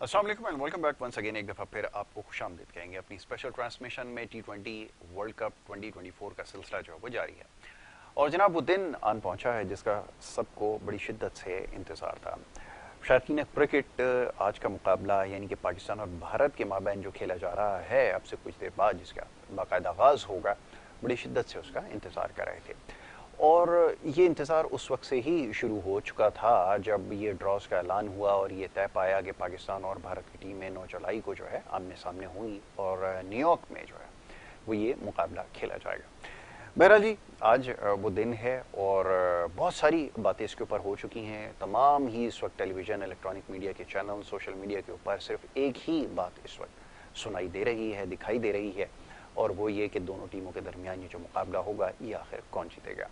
अस्सलाम वालेकुम and welcome back once again. एक दफ़ा फिर आपको खुशामदीद कहेंगे अपनी स्पेशल ट्रांसमिशन में। T20 वर्ल्ड कप 2024 का सिलसिला जो है वो जारी है और जनाब वो दिन आन पहुंचा है जिसका सबको बड़ी शिद्दत से इंतज़ार था। शायकीन क्रिकेट, आज का मुकाबला यानी कि पाकिस्तान और भारत के माबैन जो खेला जा रहा है अब से कुछ देर बाद, जिसका बाकायदा आगाज़ होगा, बड़ी शिद्दत से उसका इंतज़ार कर रहे थे। और ये इंतज़ार उस वक्त से ही शुरू हो चुका था जब ये ड्रॉज का ऐलान हुआ और ये तय पाया कि पाकिस्तान और भारत की टीमें 9 जुलाई को जो है आमने सामने हुई और न्यूयॉर्क में जो है वो ये मुकाबला खेला जाएगा। बहरहाल जी, आज वो दिन है और बहुत सारी बातें इसके ऊपर हो चुकी हैं। तमाम ही इस वक्त टेलीविज़न, इलेक्ट्रॉनिक मीडिया के चैनल, सोशल मीडिया के ऊपर सिर्फ एक ही बात इस वक्त सुनाई दे रही है, दिखाई दे रही है, और वो ये कि दोनों टीमों के दरमियान ये जो मुकाबला होगा ये आखिर कौन जीतेगा।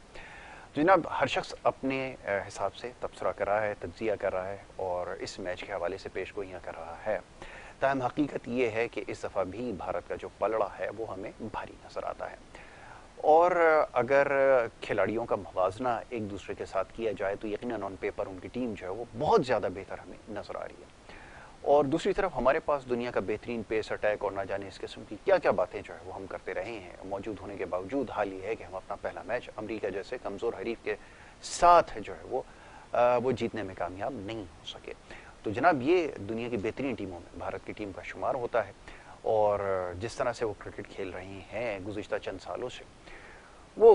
जनाब, हर शख्स अपने हिसाब से तबसरा कर रहा है, तज्जिया कर रहा है और इस मैच के हवाले से पेशगोइयाँ कर रहा है। ताहम हकीकत ये है कि इस दफ़ा भी भारत का जो पलड़ा है वो हमें भारी नज़र आता है और अगर खिलाड़ियों का मुवाजना एक दूसरे के साथ किया जाए तो यकीनन ऑन पेपर उनकी टीम जो है वो बहुत ज़्यादा बेहतर हमें नज़र आ रही है। और दूसरी तरफ हमारे पास दुनिया का बेहतरीन पेस अटैक और ना जाने इस किस्म की क्या क्या बातें जो है वो हम करते रहे हैं मौजूद होने के बावजूद, हाल ये है कि हम अपना पहला मैच अमेरिका जैसे कमज़ोर हरीफ के साथ जो है वो जीतने में कामयाब नहीं हो सके। तो जनाब, ये दुनिया की बेहतरीन टीमों में भारत की टीम का शुमार होता है और जिस तरह से वो क्रिकेट खेल रहे हैं गुज़िश्ता चंद सालों से, वो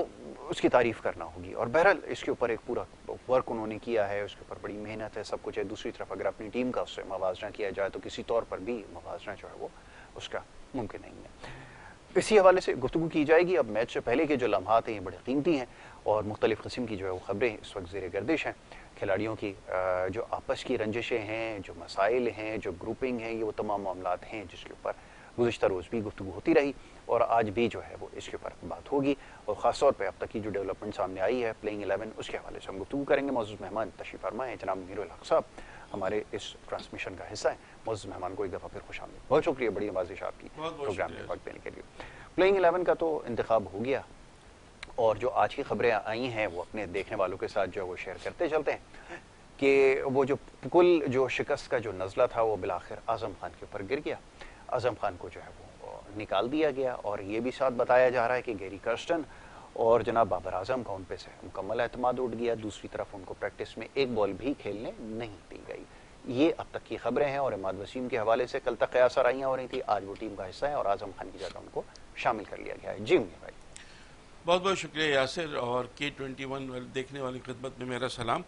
उसकी तारीफ़ करना होगी। और बहरहाल इसके ऊपर एक पूरा वर्क उन्होंने किया है, उसके ऊपर बड़ी मेहनत है, सब कुछ है। दूसरी तरफ अगर अपनी टीम का उससे मवाजना किया जाए तो किसी तौर पर भी मवाजना जो है वो उसका मुमकिन नहीं है। इसी हवाले से गुफ्तगू की जाएगी। अब मैच से पहले के जो लम्हात हैं ये बड़े कीमती हैं और मुख्तलिफ़ किस्म की जो है वो ख़बरें इस वक्त ज़ेर गर्दिश हैं। खिलाड़ियों की जो आपस की रंजिशें हैं, जो मसाइल हैं, जो ग्रुपिंग हैं, ये वो तमाम मामलात हैं जिसके ऊपर गुज़िश्ता रोज़ भी गुफ्तगू होती रही और आज भी जो है वो इसके ऊपर बात होगी। और ख़ास तौर पे अब तक की जो डेवलपमेंट सामने आई है प्लेइंग 11 उसके हवाले से हम गुफ्तगू करेंगे। मौजूद मेहमान तशरीफ़ फरमा हैं जनाब मीरुल हक साहब, हमारे इस ट्रांसमिशन का हिस्सा है। मौजूद मेहमान को एक दफ़ा फिर खुशामदीद, बहुत शुक्रिया, बड़ी नवाजिश आपकी प्रोग्राम में वक्त देने के लिए। प्लेइंग 11 का तो इंतखाब हो गया और जो आज की खबरें आई हैं वो अपने देखने वालों के साथ जो है वो शेयर करते चलते हैं कि वो जो कुल जो शिकस्त का जो नज़ला था वो बिलाखिर आज़म खान के ऊपर गिर गया। आज़म खान को जो है वो निकाल दिया गया और ये भी साथ बताया जा रहा है कि गैरी कर्स्टन और जनाब बाबर आजम का उन पे से मुकम्मल एतमाद उठ गया। दूसरी तरफ उनको प्रैक्टिस में एक बॉल भी खेलने नहीं दी गई। ये अब तक की खबरें हैं और इमाद वसीम के हवाले से कल तक कयास आराइयाँ हो रही थी, आज वो टीम का हिस्सा है और आजम खान की जगह उनको शामिल कर लिया गया है। जी भाई, बहुत बहुत शुक्रिया यासिर और K21 देखने वाली खिदमत में मेरा सलाम।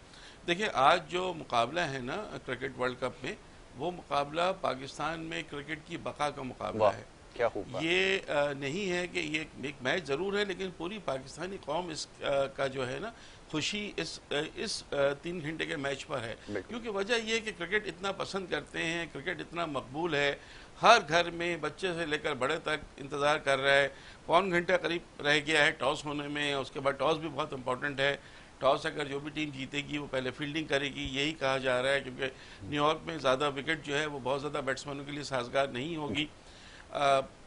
देखिए, आज जो मुकाबला है ना क्रिकेट वर्ल्ड कप में, वो मुकाबला पाकिस्तान में क्रिकेट की बका का मुकाबला है। क्या खूब ये नहीं है कि ये एक मैच ज़रूर है, लेकिन पूरी पाकिस्तानी कौम इस का जो है ना खुशी इस 3 घंटे के मैच पर है। क्योंकि वजह यह है कि क्रिकेट इतना पसंद करते हैं, क्रिकेट इतना मकबूल है, हर घर में बच्चे से लेकर बड़े तक इंतज़ार कर रहा है। पौन घंटा करीब रह गया है टॉस होने में, उसके बाद टॉस भी बहुत इंपॉर्टेंट है। टॉस अगर जो भी टीम जीतेगी वो पहले फील्डिंग करेगी, यही कहा जा रहा है, क्योंकि न्यूयॉर्क में ज़्यादा विकेट जो है वो बहुत ज़्यादा बैट्समैनों के लिए साजगार नहीं होगी।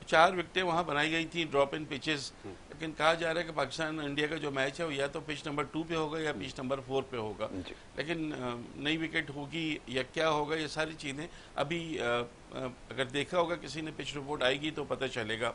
4 विकेटें वहाँ बनाई गई थी ड्रॉप इन पिचेस, लेकिन कहा जा रहा है कि पाकिस्तान इंडिया का जो मैच है वो या तो पिच नंबर 2 पे होगा या पिच नंबर 4 पे होगा। लेकिन नई विकेट होगी या क्या होगा, ये सारी चीज़ें अभी अगर देखा होगा किसी ने, पिच रिपोर्ट आएगी तो पता चलेगा।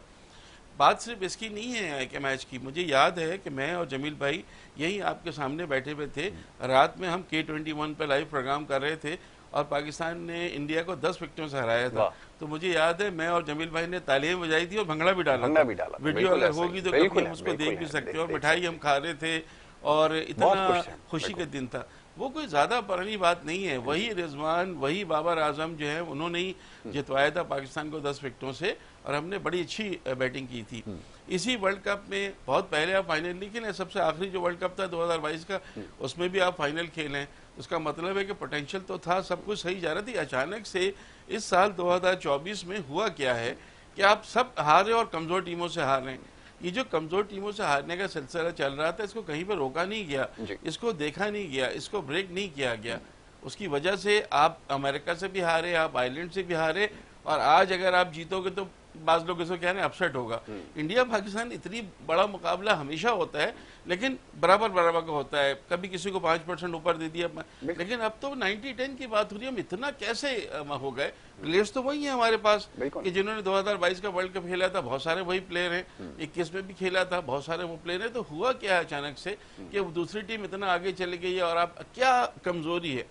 बात सिर्फ इसकी नहीं है कि मैच की। मुझे याद है कि मैं और जमील भाई यहीं आपके सामने बैठे हुए थे, रात में हम K21 पर लाइव प्रोग्राम कर रहे थे और पाकिस्तान ने इंडिया को 10 विकेटों से हराया था। तो मुझे याद है मैं और जमील भाई ने तालियां बजाई थी और भंगड़ा भी डाला था। वीडियो अगर होगी तो कभी हम उसको देख भी सकते हो। और मिठाई हम खा रहे थे और इतना खुशी का दिन था। वो कोई ज़्यादा पुरानी बात नहीं है। वही रिजवान, वही बाबर आजम जो है उन्होंने ही जितवाया था पाकिस्तान को 10 विकेटों से और हमने बड़ी अच्छी बैटिंग की थी। इसी वर्ल्ड कप में बहुत पहले आप फाइनल नहीं खेलें, सबसे आखिरी जो वर्ल्ड कप था 2022 का, उसमें भी आप फाइनल खेलें। उसका मतलब है कि पोटेंशियल तो था, सब कुछ सही जा रही थी। अचानक से इस साल 2024 में हुआ क्या है कि आप सब हार रहे और कमज़ोर टीमों से हार रहे हैं। ये जो कमज़ोर टीमों से हारने का सिलसिला चल रहा था, इसको कहीं पर रोका नहीं गया, इसको देखा नहीं गया, इसको ब्रेक नहीं किया गया। उसकी वजह से आप अमेरिका से भी हारे, आप आयरलैंड से भी हारे और आज अगर आप जीतोगे तो बाज लोग इसको कह रहे हैं अपसेट होगा। इंडिया पाकिस्तान इतनी बड़ा मुकाबला हमेशा होता है, लेकिन बराबर बराबर का होता है, कभी किसी को 5% ऊपर दे दिया, लेकिन अब तो 90-10 की बात हो रही है। हम इतना कैसे हो गए? प्लेयर्स तो वही है हमारे पास कि जिन्होंने 2022 का वर्ल्ड कप खेला था, बहुत सारे वही प्लेयर हैं, 21 में भी खेला था, बहुत सारे वो प्लेयर हैं। तो हुआ क्या है अचानक से कि दूसरी टीम इतना आगे चली गई है? और आप क्या कमजोरी है?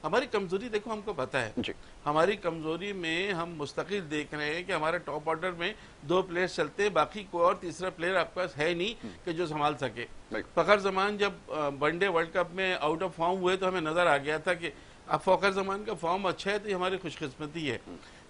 हमारी कमजोरी देखो, हमको पता है जी। हमारी कमजोरी में हम मुस्तकिल देख रहे हैं कि हमारे टॉप ऑर्डर में 2 प्लेयर्स चलते हैं, बाकी कोई और तीसरा प्लेयर आपके पास है नहीं कि जो संभाल सके। फखर जमान जब वनडे वर्ल्ड कप में आउट ऑफ फॉर्म हुए तो हमें नजर आ गया था कि अब फखर जमान का फॉर्म अच्छा है, तो ये हमारी खुशकिस्मती है।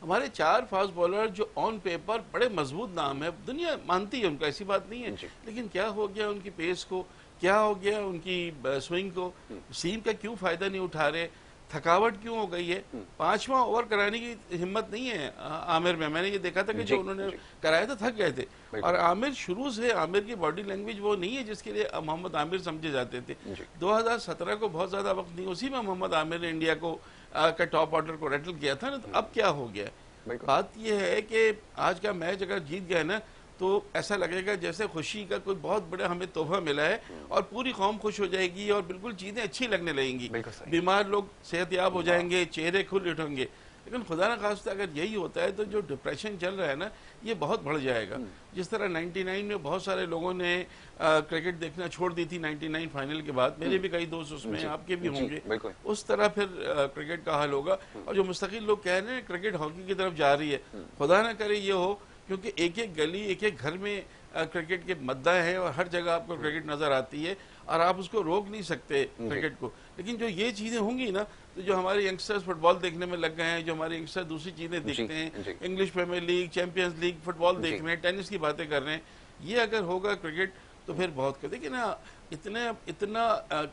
हमारे 4 फास्ट बॉलर जो ऑन पेपर बड़े मजबूत नाम है, दुनिया मानती है उनका, ऐसी बात नहीं है, लेकिन क्या हो गया उनकी पेस को, क्या हो गया उनकी स्विंग को, सीम का क्यों फायदा नहीं उठा रहे? थकावट क्यों हो गई है? 5वां ओवर कराने की हिम्मत नहीं है आमिर में। मैंने ये देखा था कि जो उन्होंने कराया था थक गए थे। और आमिर शुरू से, आमिर की बॉडी लैंग्वेज वो नहीं है जिसके लिए मोहम्मद आमिर समझे जाते थे। 2017 को बहुत ज्यादा वक्त नहीं, उसी में मोहम्मद आमिर ने इंडिया को का टॉप ऑर्डर को रेटल किया था ना। तो अब क्या हो गया? बात यह है कि आज का मैच अगर जीत गए ना तो ऐसा लगेगा जैसे खुशी का कोई बहुत बड़ा हमें तोहफा मिला है, और पूरी कौम खुश हो जाएगी और बिल्कुल चीजें अच्छी लगने लगेंगी। बीमार लोग सेहतयाब हो जाएंगे, चेहरे खुल उठेंगे। लेकिन खुदा न खास्ता अगर यही होता है तो जो डिप्रेशन चल रहा है ना, ये बहुत बढ़ जाएगा। जिस तरह 99 में बहुत सारे लोगों ने क्रिकेट देखना छोड़ दी थी 99 फाइनल के बाद, मेरे भी कई दोस्त उसमें, आपके भी होंगे, उस तरह फिर क्रिकेट का हाल होगा। और जो मुस्तकिल लोग कह रहे हैं क्रिकेट हॉकी की तरफ जा रही है, खुदा न करे ये हो, क्योंकि एक एक गली, एक एक घर में क्रिकेट के मद्दा है और हर जगह आपको क्रिकेट नजर आती है और आप उसको रोक नहीं सकते क्रिकेट को। लेकिन जो ये चीजें होंगी ना, तो जो हमारे यंगस्टर्स फुटबॉल देखने में लग गए हैं, जो हमारे यंगस्टर दूसरी चीजें देखते हैं, English premier league, champions league football देख रहे हैं, टेनिस की बातें कर रहे हैं, ये अगर होगा क्रिकेट तो फिर बहुत कर। देखिए ना, इतना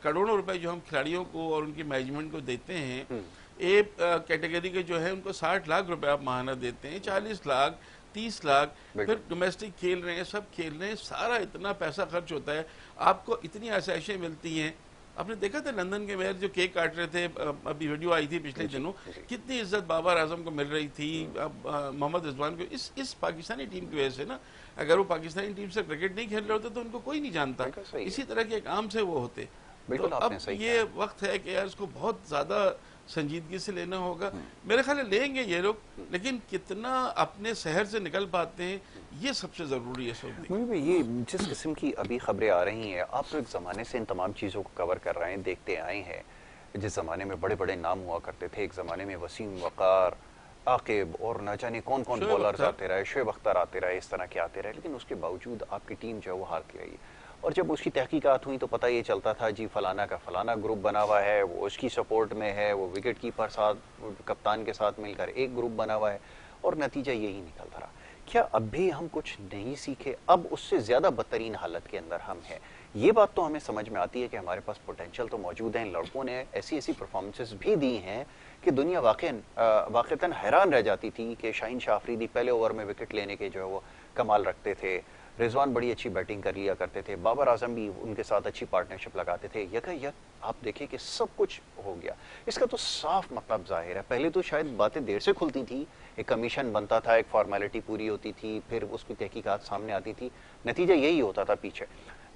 करोड़ों रुपए जो हम खिलाड़ियों को और उनकी मैनेजमेंट को देते हैं, एक कैटेगरी के जो है उनको 60 लाख रुपए आप माहाना देते हैं, 40 लाख, 30 लाख, फिर डोमेस्टिक खेल रहे हैं, सब खेल रहे हैं, सारा इतना पैसा खर्च होता है, आपको इतनी आसाइशें मिलती हैं। आपने देखा था लंदन के मेयर जो केक काट रहे थे, अभी वीडियो आई थी पिछले दिनों, कितनी इज्जत बाबर आजम को मिल रही थी, मोहम्मद रिजवान को, इस पाकिस्तानी टीम की वजह से ना। अगर वो पाकिस्तानी टीम से क्रिकेट नहीं खेल रहे होते तो उनको कोई नहीं जानता, इसी तरह के काम से वो होते। तो अब ये वक्त है कि यार इसको बहुत ज्यादा संजीदगी से लेना होगा। मेरे ख्याल लेंगे ये लोग, लेकिन कितना अपने शहर से निकल पाते हैं ये सबसे जरूरी है। ये जिस किस्म की अभी खबरें आ रही हैं, आप तो एक जमाने से इन तमाम चीज़ों को कवर कर रहे हैं, देखते आए हैं। जिस जमाने में बड़े बड़े नाम हुआ करते थे, एक जमाने में वसीम, वकार, आकिब और न जाने कौन कौन बॉलर्स आते रहे, शोएब अख्तर आते रहे, इस तरह के आते रहे, लेकिन उसके बावजूद आपकी टीम जो है वो हारती रही। और जब उसकी तहकीकात हुई तो पता ये चलता था जी फलाना का फलाना ग्रुप बना हुआ है, वो उसकी सपोर्ट में है, वो विकेट कीपर साथ कप्तान के साथ मिलकर एक ग्रुप बना हुआ है, और नतीजा यही निकलता रहा। क्या अब भी हम कुछ नहीं सीखे? अब उससे ज़्यादा बदतरीन हालत के अंदर हम हैं। ये बात तो हमें समझ में आती है कि हमारे पास पोटेंशियल तो मौजूद है, इन लड़कों ने ऐसी ऐसी परफॉर्मेंसेस भी दी हैं कि दुनिया वाकईतन हैरान रह जाती थी कि शाहीन शाह अफरीदी पहले ओवर में विकेट लेने के जो है वो कमाल रखते थे, रिजवान बड़ी अच्छी बैटिंग कर लिया करते थे, बाबर आजम भी उनके साथ अच्छी पार्टनरशिप लगाते थे। यक आप देखिए कि सब कुछ हो गया। इसका तो साफ मतलब जाहिर है, पहले तो शायद बातें देर से खुलती थी, एक कमीशन बनता था, एक फॉर्मेलिटी पूरी होती थी, फिर उसकी तहकीकात सामने आती थी, नतीजा यही होता था पीछे।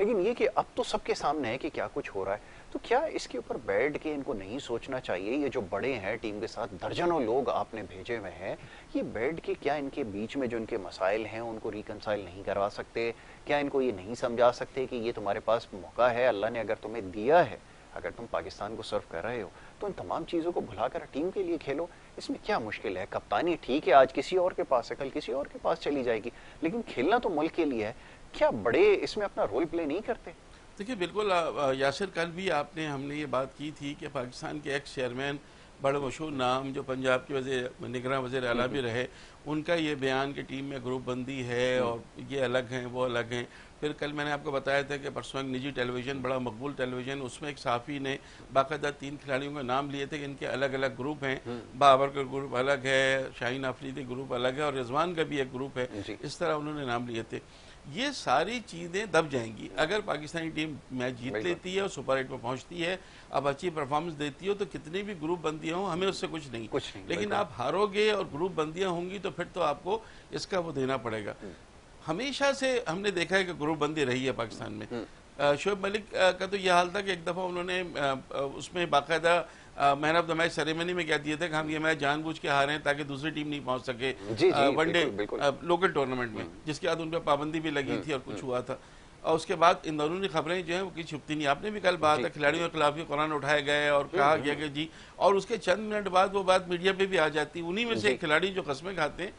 लेकिन ये कि अब तो सबके सामने है कि क्या कुछ हो रहा है, तो क्या इसके ऊपर बैठ के इनको नहीं सोचना चाहिए? ये जो बड़े हैं टीम के साथ दर्जनों लोग आपने भेजे हुए हैं, ये बैठ के क्या इनके बीच में जो इनके मसाइल हैं उनको रिकंसाइल नहीं करवा सकते? क्या इनको ये नहीं समझा सकते कि ये तुम्हारे पास मौका है, अल्लाह ने अगर तुम्हें दिया है, अगर तुम पाकिस्तान को सर्व कर रहे हो तो इन तमाम चीज़ों को भुलाकर टीम के लिए खेलो। इसमें क्या मुश्किल है? कप्तानी ठीक है, आज किसी और के पास है, कल किसी और के पास चली जाएगी, लेकिन खेलना तो मुल्क के लिए है। क्या बड़े इसमें अपना रोल प्ले नहीं करते? देखिए बिल्कुल यासिर, कल भी हमने ये बात की थी कि पाकिस्तान के एक्स चेयरमैन, बड़े मशहूर नाम जो पंजाब के निगरां वज़ीर आला भी रहे, उनका ये बयान कि टीम में ग्रुप बंदी है और ये अलग हैं वो अलग हैं। फिर कल मैंने आपको बताया था कि परसों एक निजी टेलीविज़न, बड़ा मकबूल टेलीविज़न, उसमें एक साफ़ी ने बाकायदा 3 खिलाड़ियों के नाम लिए थे कि इनके अलग अलग ग्रुप हैं। बाबर का ग्रुप अलग है, शाहीन अफरीदी ग्रुप अलग है और रिजवान का भी एक ग्रुप है, इस तरह उन्होंने नाम लिए थे। ये सारी चीजें दब जाएंगी। अगर पाकिस्तानी टीम मैच जीत लेती है और सुपर 8 में पहुंचती है, अब अच्छी परफॉर्मेंस देती हो, तो कितनी भी ग्रुप बंदियां हो हमें उससे कुछ नहीं। लेकिन आप हारोगे और ग्रुप बंदियां होंगी तो फिर तो आपको इसका वो देना पड़ेगा। हमेशा से हमने देखा है कि ग्रुप बंदी रही है पाकिस्तान में। शोएब मलिक का तो यह हाल था कि एक दफ़ा उन्होंने उसमें बाकायदा man of the match ceremony में क्या दिए थे कि हम ये मैच जानबूझ के हारे हैं ताकि दूसरी टीम नहीं पहुंच सके वनडे लोकल टूर्नामेंट में, जिसके बाद उन पर पाबंदी भी लगी थी और कुछ हुआ था। और उसके बाद इन दोनों खबरें जो है वो किसी छुपती नहीं। आपने भी कल बात है खिलाड़ियों के खिलाफ भी कुरान उठाए गए और कहा गया कि जी, और उसके चंद मिनट बाद वो बात मीडिया पे भी आ जाती है। उन्हीं में से खिलाड़ी जो कस्में खाते हैं,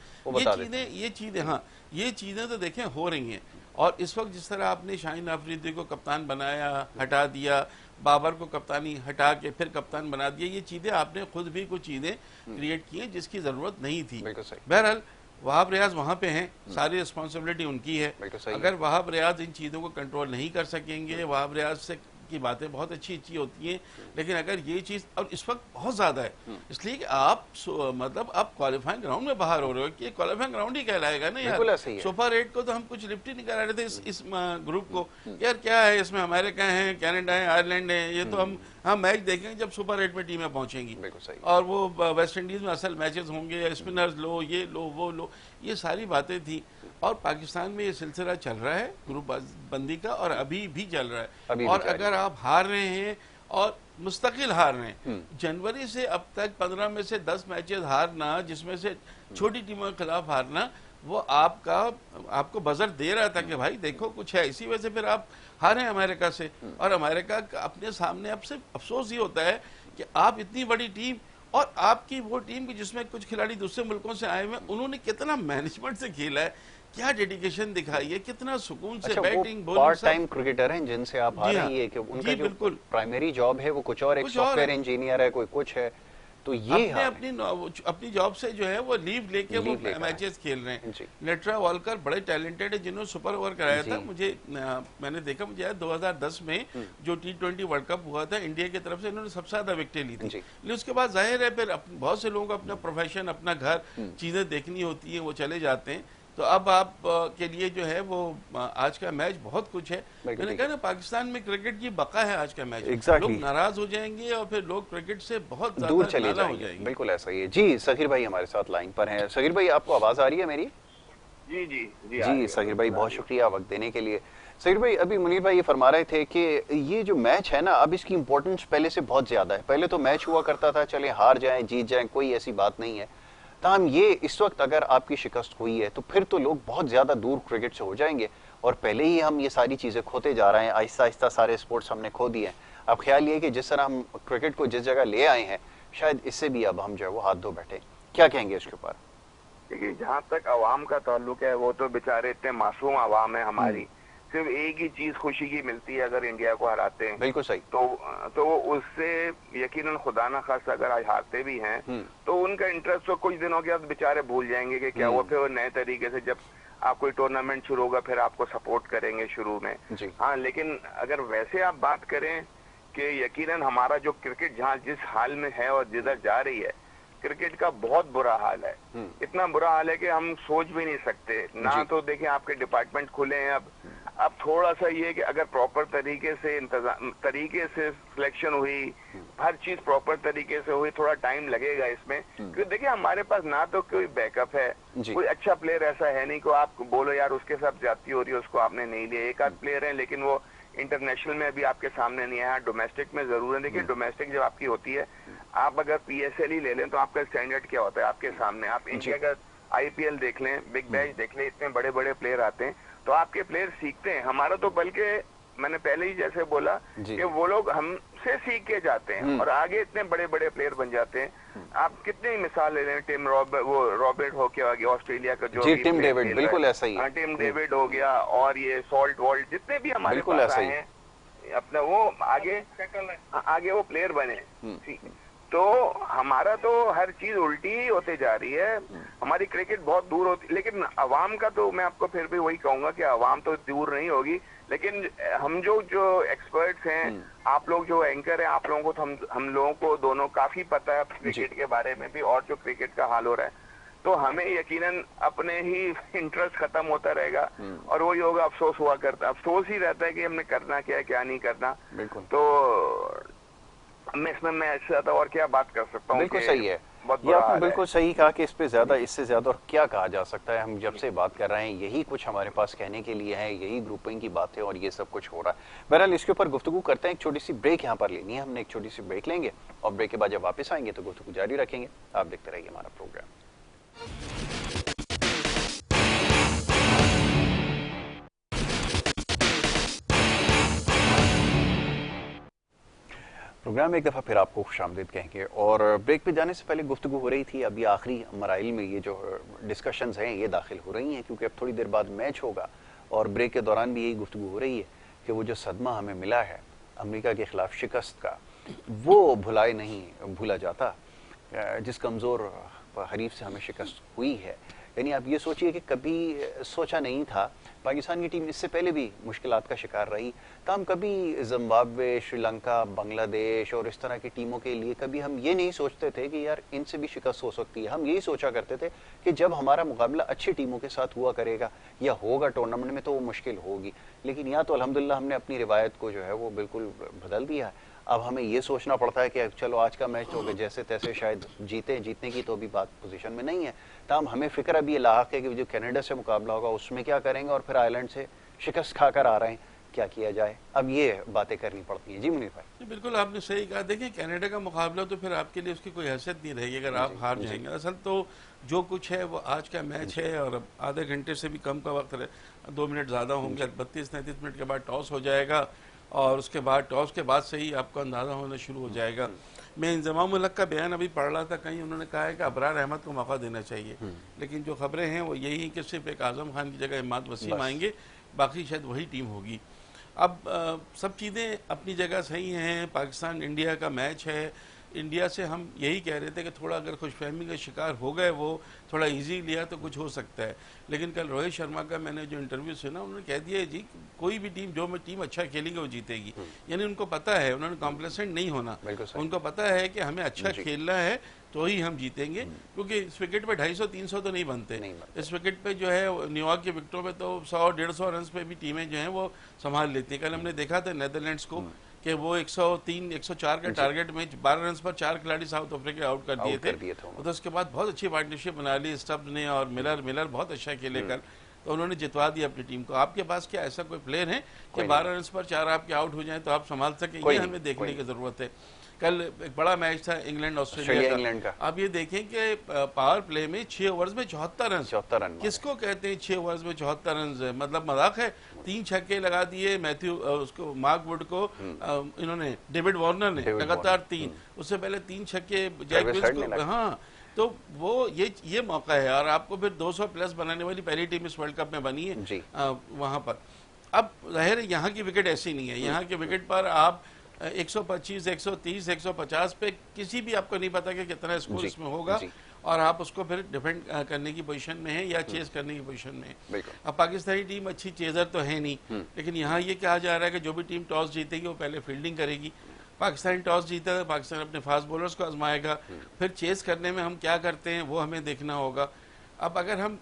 ये चीजें हाँ, ये चीजें तो देखें हो रही हैं। और इस वक्त जिस तरह आपने शाहीन अफरीदी को कप्तान बनाया, हटा दिया, बाबर को कप्तानी हटा के फिर कप्तान बना दिया, ये चीजें आपने खुद भी कुछ चीजें क्रिएट की हैं जिसकी जरूरत नहीं थी। बहरहाल वहाब रियाज वहां पे हैं, सारी रिस्पॉन्सिबिलिटी उनकी है। अगर वहाब रियाज इन चीज़ों को कंट्रोल नहीं कर सकेंगे, वहाब रियाज से की बातें बहुत अच्छी अच्छी होती हैं, लेकिन अगर ये चीज़ और इस वक्त बहुत ज़्यादा है, इसलिए कि आप मतलब आप क्वालिफाइंग ग्राउंड में बाहर हो रहे हो कि क्वालिफाइंग ग्राउंड ही कहलाएगा ना यार। सुपर 8 को तो हम कुछ लिफ्ट ही नहीं करा रहे थे इस ग्रुप को। यार क्या है इसमें, अमेरिका है, कनाडा है, आयरलैंड है, ये तो हम मैच देखेंगे जब सुपर 8 में टीमें पहुंचेंगी और वो वेस्ट इंडीज में असल मैचेस होंगे, स्पिनर्स लो, ये लो, वो लो, ये सारी बातें थी। और पाकिस्तान में ये सिलसिला चल रहा है ग्रुप बंदी का, और अभी भी चल रहा है। और अगर आप हार रहे हैं और मुस्तकिल हार रहे हैं, जनवरी से अब तक 15 में से 10 मैचेस हारना, जिसमें से छोटी टीमों के खिलाफ हारना, वो आपको बजर दे रहा था कि भाई देखो कुछ है। इसी वजह से फिर आप हारे अमेरिका से। और अमेरिका अपने सामने अब सिर्फ अफसोस ही होता है कि आप इतनी बड़ी टीम और आपकी वो टीम की जिसमें कुछ खिलाड़ी दूसरे मुल्कों से आए हुए, उन्होंने कितना मैनेजमेंट से खेला है, क्या डेडिकेशन दिखाई है, कितना सुकून से batting bowling. Part time cricketer हैं जिनसे आप हार रही है कि उनका जो प्राइमरी जॉब है वो कुछ और, एक सॉफ्टवेयर इंजीनियर है, कोई कुछ है, तो ये अपनी जॉब से जो है वो लीव लेके वो मैचेस खेल रहे हैं। नेट्रा वॉलकर बड़े टैलेंटेड है जिन्होंने सुपर ओवर कराया था। मैंने देखा, मुझे 2010 में जो T20 वर्ल्ड कप हुआ था इंडिया की तरफ से, इन्होंने सबसे ज्यादा विकेटें ली थी। लेकिन उसके बाद जाहिर है फिर बहुत से लोगों को अपना प्रोफेशन, अपना घर, चीजें देखनी होती है, वो चले जाते हैं। तो अब आप के लिए जो है वो आज का मैच बहुत कुछ है। मैंने कहा ना, पाकिस्तान में क्रिकेट की बका है आज का मैच। लोग नाराज हो जाएंगे और फिर लोग क्रिकेट से बहुत दूर चले जाएंगे। बिल्कुल ऐसा ही है जी। सगीर भाई हमारे साथ लाइन पर हैं। सगीर भाई, आपको आवाज आ रही है मेरी? जी जी जी जी सगीर भाई, बहुत शुक्रिया वक्त देने के लिए। सगीर भाई, अभी मुनीर भाई ये फरमा रहे थे कि ये जो मैच है ना, अब इसकी इंपॉर्टेंस पहले से बहुत ज्यादा है। पहले तो मैच हुआ करता था, चले हार जाएं जीत जाएं, कोई ऐसी बात नहीं है। ताहम ये इस वक्त अगर आपकी शिकस्त हुई है तो फिर तो लोग बहुत ज्यादा दूर क्रिकेट से हो जाएंगे, और पहले ही हम ये सारी चीजें खोते जा रहे हैं, आहिस्ता आहिस्ता सारे स्पोर्ट्स हमने खो दिए हैं। अब ख्याल ये कि जिस तरह हम क्रिकेट को जिस जगह ले आए हैं, शायद इससे भी अब हम जो है वो हाथ धो बैठे। क्या कहेंगे इसके ऊपर? देखिए, जहाँ तक अवाम का ताल्लुक है, वो तो बेचारे इतने मासूम अवाम है हमारी, सिर्फ एक ही चीज खुशी की मिलती है अगर इंडिया को हराते हैं। बिल्कुल सही। तो उससे यकीनन खुदा ना खास अगर आज हारते भी हैं तो उनका इंटरेस्ट तो कुछ दिनों के बाद बेचारे भूल जाएंगे कि क्या हुआ। फिर वो नए तरीके से जब आप कोई टूर्नामेंट शुरू होगा फिर आपको सपोर्ट करेंगे शुरू में। हाँ, लेकिन अगर वैसे आप बात करें कि यकीनन हमारा जो क्रिकेट जहाँ जिस हाल में है और जिधर जा रही है, क्रिकेट का बहुत बुरा हाल है। इतना बुरा हाल है कि हम सोच भी नहीं सकते ना। तो देखिए, आपके डिपार्टमेंट खुले हैं अब थोड़ा सा ये है कि अगर प्रॉपर तरीके से सिलेक्शन हुई, हर चीज प्रॉपर तरीके से हुई, थोड़ा टाइम लगेगा इसमें। क्योंकि देखिए, हमारे पास ना तो कोई बैकअप है, कोई अच्छा प्लेयर ऐसा है नहीं को आप बोलो यार उसके साथ ज्यादती हो रही है, उसको आपने नहीं लिया। एक आध प्लेयर है लेकिन वो इंटरनेशनल में अभी आपके सामने नहीं आया, डोमेस्टिक में जरूर है। देखिए, डोमेस्टिक जब आपकी होती है, आप अगर PSL ही ले लें तो आपका स्टैंडर्ड क्या होता है आपके सामने। आप इंडिया का IPL देख लें, बिग बैश देख लें, इतने बड़े बड़े प्लेयर आते हैं तो आपके प्लेयर सीखते हैं। हमारा तो बल्कि मैंने पहले ही जैसे बोला कि वो लोग हमसे सीख के जाते हैं और आगे इतने बड़े बड़े प्लेयर बन जाते हैं। आप कितनी मिसाल ले लें, रॉबर्ट हो गया ऑस्ट्रेलिया का, जो टिम डेविड, बिल्कुल ऐसा ही है। टिम डेविड हो गया, और ये सॉल्ट वॉल्ट, जितने भी हमारे पास आए हैं, अपना वो आगे वो प्लेयर बने। तो हमारा तो हर चीज उल्टी ही होते जा रही है, हमारी क्रिकेट बहुत दूर होती। लेकिन अवाम का तो मैं आपको फिर भी वही कहूंगा कि अवाम तो दूर नहीं होगी, लेकिन हम जो एक्सपर्ट्स हैं, आप लोग जो एंकर हैं, आप लोगों को तो हम लोगों को दोनों काफी पता है क्रिकेट के बारे में भी और जो क्रिकेट का हाल हो रहा है। तो हमें यकीनन अपने ही इंटरेस्ट खत्म होता रहेगा और वही होगा, अफसोस हुआ करता, अफसोस ही रहता है कि हमने करना क्या है क्या नहीं करना। बिल्कुल। तो मैं इसमें मैं इससे ज्यादा और क्या बात कर सकता हूँ। बिल्कुल सही है, बहुत ये बुरा आपने हाल बिल्कुल है। सही कहा कि इस पे ज्यादा, इससे ज्यादा और क्या कहा जा सकता है। हम जब से बात कर रहे हैं यही कुछ हमारे पास कहने के लिए है, यही ग्रुपिंग की बातें और ये सब कुछ हो रहा है। बहरहाल इसके ऊपर गुफ्तगू करते हैं, एक छोटी सी ब्रेक यहाँ पर लेनी है हमने, एक छोटी सी ब्रेक लेंगे और ब्रेक के बाद जब वापस आएंगे तो गुफ्तगू जारी रखेंगे। आप देखते रहिए हमारा प्रोग्राम। प्रोग्राम में एक दफ़ा फिर आपको खुशामदीद कहेंगे और ब्रेक पे जाने से पहले गुफ्तगू हो रही थी, अभी आखिरी मराइल में ये जो डिस्कशंस हैं ये दाखिल हो रही हैं, क्योंकि अब थोड़ी देर बाद मैच होगा और ब्रेक के दौरान भी यही गुफ्तगू हो रही है कि वो जो सदमा हमें मिला है अमेरिका के खिलाफ शिकस्त का, वो भुलाए नहीं भूला जाता। जिस कमज़ोर हरीफ से हमें शिकस्त हुई है, यानी आप ये सोचिए कि कभी सोचा नहीं था, पाकिस्तान की टीम इससे पहले भी मुश्किलात का शिकार रही, तो हम कभी जिम्बाब्वे, श्रीलंका, बांग्लादेश और इस तरह की टीमों के लिए कभी हम ये नहीं सोचते थे कि यार इनसे भी शिकस्त हो सकती है। हम यही सोचा करते थे कि जब हमारा मुकाबला अच्छी टीमों के साथ हुआ करेगा या होगा टूर्नामेंट में तो वो मुश्किल होगी, लेकिन यहाँ तो अल्हम्दुलिल्लाह हमने अपनी रिवायत को जो है वो बिल्कुल बदल दिया है। अब हमें ये सोचना पड़ता है कि चलो आज का मैच तो जैसे तैसे शायद जीतने की तो अभी बात पोजीशन में नहीं है, तब हमें फिक्र अभी लाक है कि जो कनाडा से मुकाबला होगा उसमें क्या करेंगे, और फिर आयरलैंड से शिकस्त खाकर आ रहे हैं, क्या किया जाए। अब ये बातें करनी पड़ती हैं। जी मुनीर भाई। बिल्कुल आपने सही कहा। देखिए कनाडा का मुकाबला तो फिर आपके लिए उसकी कोई हैसियत नहीं रहेगी अगर आप हार जाएंगे। असल तो जो कुछ है वो आज का मैच है और अब आधे घंटे से भी कम का वक्त है, 2 मिनट ज़्यादा होंगे, 32-33 मिनट के बाद टॉस हो जाएगा और उसके बाद टॉस के बाद से ही आपको अंदाज़ा होना शुरू हो जाएगा। मैं इंज़माम उल हक का बयान अभी पढ़ रहा था, कहीं उन्होंने कहा है कि अबरार अहमद को मौका देना चाहिए, लेकिन जो खबरें हैं वो यही हैं कि सिर्फ एक आज़म खान की जगह इमाद वसीम आएंगे, बाकी शायद वही टीम होगी। अब सब चीज़ें अपनी जगह सही हैं। पाकिस्तान इंडिया का मैच है, इंडिया से हम यही कह रहे थे कि थोड़ा अगर खुशफहमी का शिकार हो गए, वो थोड़ा इजी लिया तो कुछ हो सकता है। लेकिन कल रोहित शर्मा का मैंने जो इंटरव्यू सुना, उन्होंने कह दिया है जी कोई भी टीम जो टीम अच्छा खेलेंगे वो जीतेगी। यानी उनको पता है, उन्होंने कॉम्प्लेसेंट नहीं होना, उनको पता है कि हमें अच्छा खेलना है तो ही हम जीतेंगे, क्योंकि इस विकेट पे 250-300 तो नहीं बनते। इस विकेट पे जो है न्यूयॉर्क के विकेटों पे तो 100-150 रन पे भी टीमें जो हैं वो संभाल लेती है। कल हमने देखा था नेदरलैंड्स को कि वो 103-104 का टारगेट में 12 रन पर 4 खिलाड़ी साउथ अफ्रीका आउट कर दिए थे। तो उसके बाद बहुत अच्छी पार्टनरशिप बना ली स्टब्स ने और मिलर बहुत अच्छा खेले कल, तो उन्होंने जितवा दिया अपनी टीम को। आपके पास क्या ऐसा कोई प्लेयर है कि 12 रन पर 4 आपके आउट हो जाए तो आप संभाल सकें? ये हमें देखने की जरूरत है। कल एक बड़ा मैच था इंग्लैंड ऑस्ट्रेलिया का। आप ये देखें कि पावर प्ले में 6 ओवर्स में 74 रन। किसको कहते हैं 6 ओवर्स में 74 रन? मतलब मजाक है। 3 छक्के लगा दिए मैथ्यू उसको मार्क वुड को, इन्होंने डेविड वार्नर ने लगातार 3, उससे पहले 3 छक्के जैक विल्स को। हाँ, तो वो ये मौका है और आपको फिर 200 प्लस बनाने वाली पहली टीम इस वर्ल्ड कप में बनी है वहां पर। अब जाहिर है यहाँ की विकेट ऐसी नहीं है, यहाँ के विकेट पर आप 125, 130, 150 पे किसी भी आपको नहीं पता कि कितना स्कोर इसमें होगा और आप उसको फिर डिफेंड करने की पोजीशन में है या चेज करने की पोजीशन में है। अब पाकिस्तानी टीम अच्छी चेजर तो है नहीं, लेकिन यहाँ ये कहा जा रहा है कि जो भी टीम टॉस जीतेगी वो पहले फील्डिंग करेगी। पाकिस्तान टॉस जीता है, पाकिस्तान अपने फास्ट बॉलर्स को आजमाएगा, फिर चेस करने में हम क्या करते हैं वो हमें देखना होगा। अब अगर हम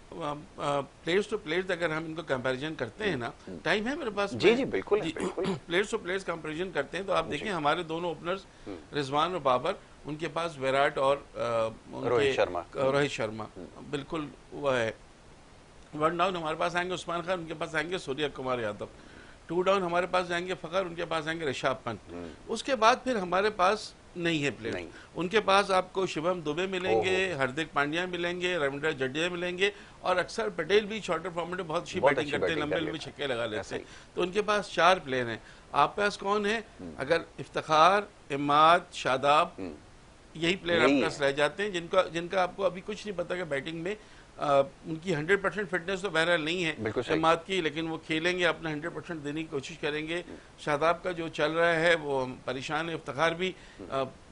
प्लेयर्स टू प्लेयर्स अगर हम इनको कंपैरिजन करते हैं ना, टाइम है मेरे पास, जी बिल्कुल प्लेयर्स टू प्लेयर्स कंपैरिजन करते हैं तो आप देखें हमारे दोनों ओपनर्स रिजवान और बाबर, उनके पास विराट और रोहित शर्मा बिल्कुल वह है। 1 डाउन हमारे पास आएंगे उस्मान खान, उनके पास आएंगे सूर्य कुमार यादव। 2 डाउन हमारे पास जाएंगे फखर, उनके पास आएंगे ऋषभ पंत। उसके बाद फिर हमारे पास नहीं है प्लेयर। उनके पास आपको शिवम दुबे मिलेंगे, हार्दिक पांड्या मिलेंगे, रविंद्र जडेजा मिलेंगे और अक्सर पटेल भी शॉर्टर फॉर्मेट में बहुत अच्छी बैटिंग करते हैं, लंबे लंबे छक्के लगा लेते हैं। तो उनके पास 4 प्लेयर हैं। आप पास कौन है? अगर इफ्तिखार, इमाद, शादाब, यही प्लेयर आपके पास रह जाते हैं जिनका आपको अभी कुछ नहीं पता कि बैटिंग में उनकी 100% फिटनेस तो बहरहाल नहीं है इमाद की, लेकिन वो खेलेंगे, अपना 100% देने की कोशिश करेंगे। शादाब का जो चल रहा है वो परेशान है। इफ्तिखार भी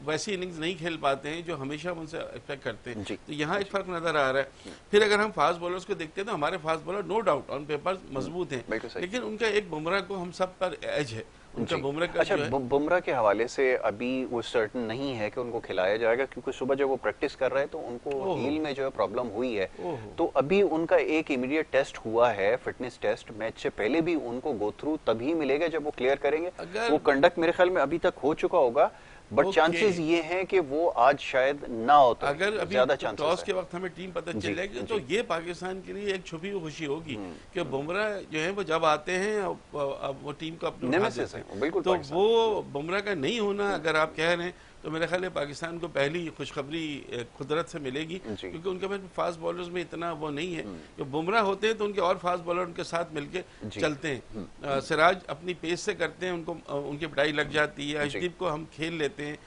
वैसी इनिंग्स नहीं खेल पाते हैं जो हमेशा उनसे एक्सपेक्ट करते हैं, तो यहाँ एक फ़र्क नज़र आ रहा है। फिर अगर हम फास्ट बॉलर्स को देखते हैं तो हमारे fast bowler no doubt on paper मजबूत हैं, लेकिन उनका एक बुमराह को हम सब पर एज है, उनका बुमराह का अच्छा, जो है बुमराह के हवाले से अभी वो सर्टन नहीं है कि उनको खिलाया जाएगा, क्योंकि सुबह जब वो प्रैक्टिस कर रहे हैं तो उनको हील में जो है प्रॉब्लम हुई है। तो अभी उनका एक इमीडिएट टेस्ट हुआ है, फिटनेस टेस्ट, मैच से पहले भी उनको गो थ्रू तभी मिलेगा जब वो क्लियर करेंगे। वो कंडक्ट मेरे ख्याल में अभी तक हो चुका होगा, बट चांसेस ये हैं कि वो आज शायद ना हो, तो अगर अभी ज्यादा टॉस चांसेस के वक्त हमें टीम पता चल जाएगी तो ये पाकिस्तान के लिए एक छुपी हुई खुशी होगी कि बुमराह जो है वो जब आते हैं अब वो टीम को अपने उठा देते हैं। बिल्कुल। तो वो बुमराह का नहीं होना अगर आप कह रहे हैं तो मेरे ख्याल है पाकिस्तान को पहली खुशखबरी कुदरत से मिलेगी, क्योंकि उनके पास फास्ट बॉलर्स में इतना वो नहीं है। जो बुमराह होते हैं तो उनके और फास्ट बॉलर उनके साथ मिलके चलते हैं। सिराज अपनी पेस से करते हैं, उनको उनकी पिटाई लग जाती है। अर्शदीप को हम खेल लेते हैं,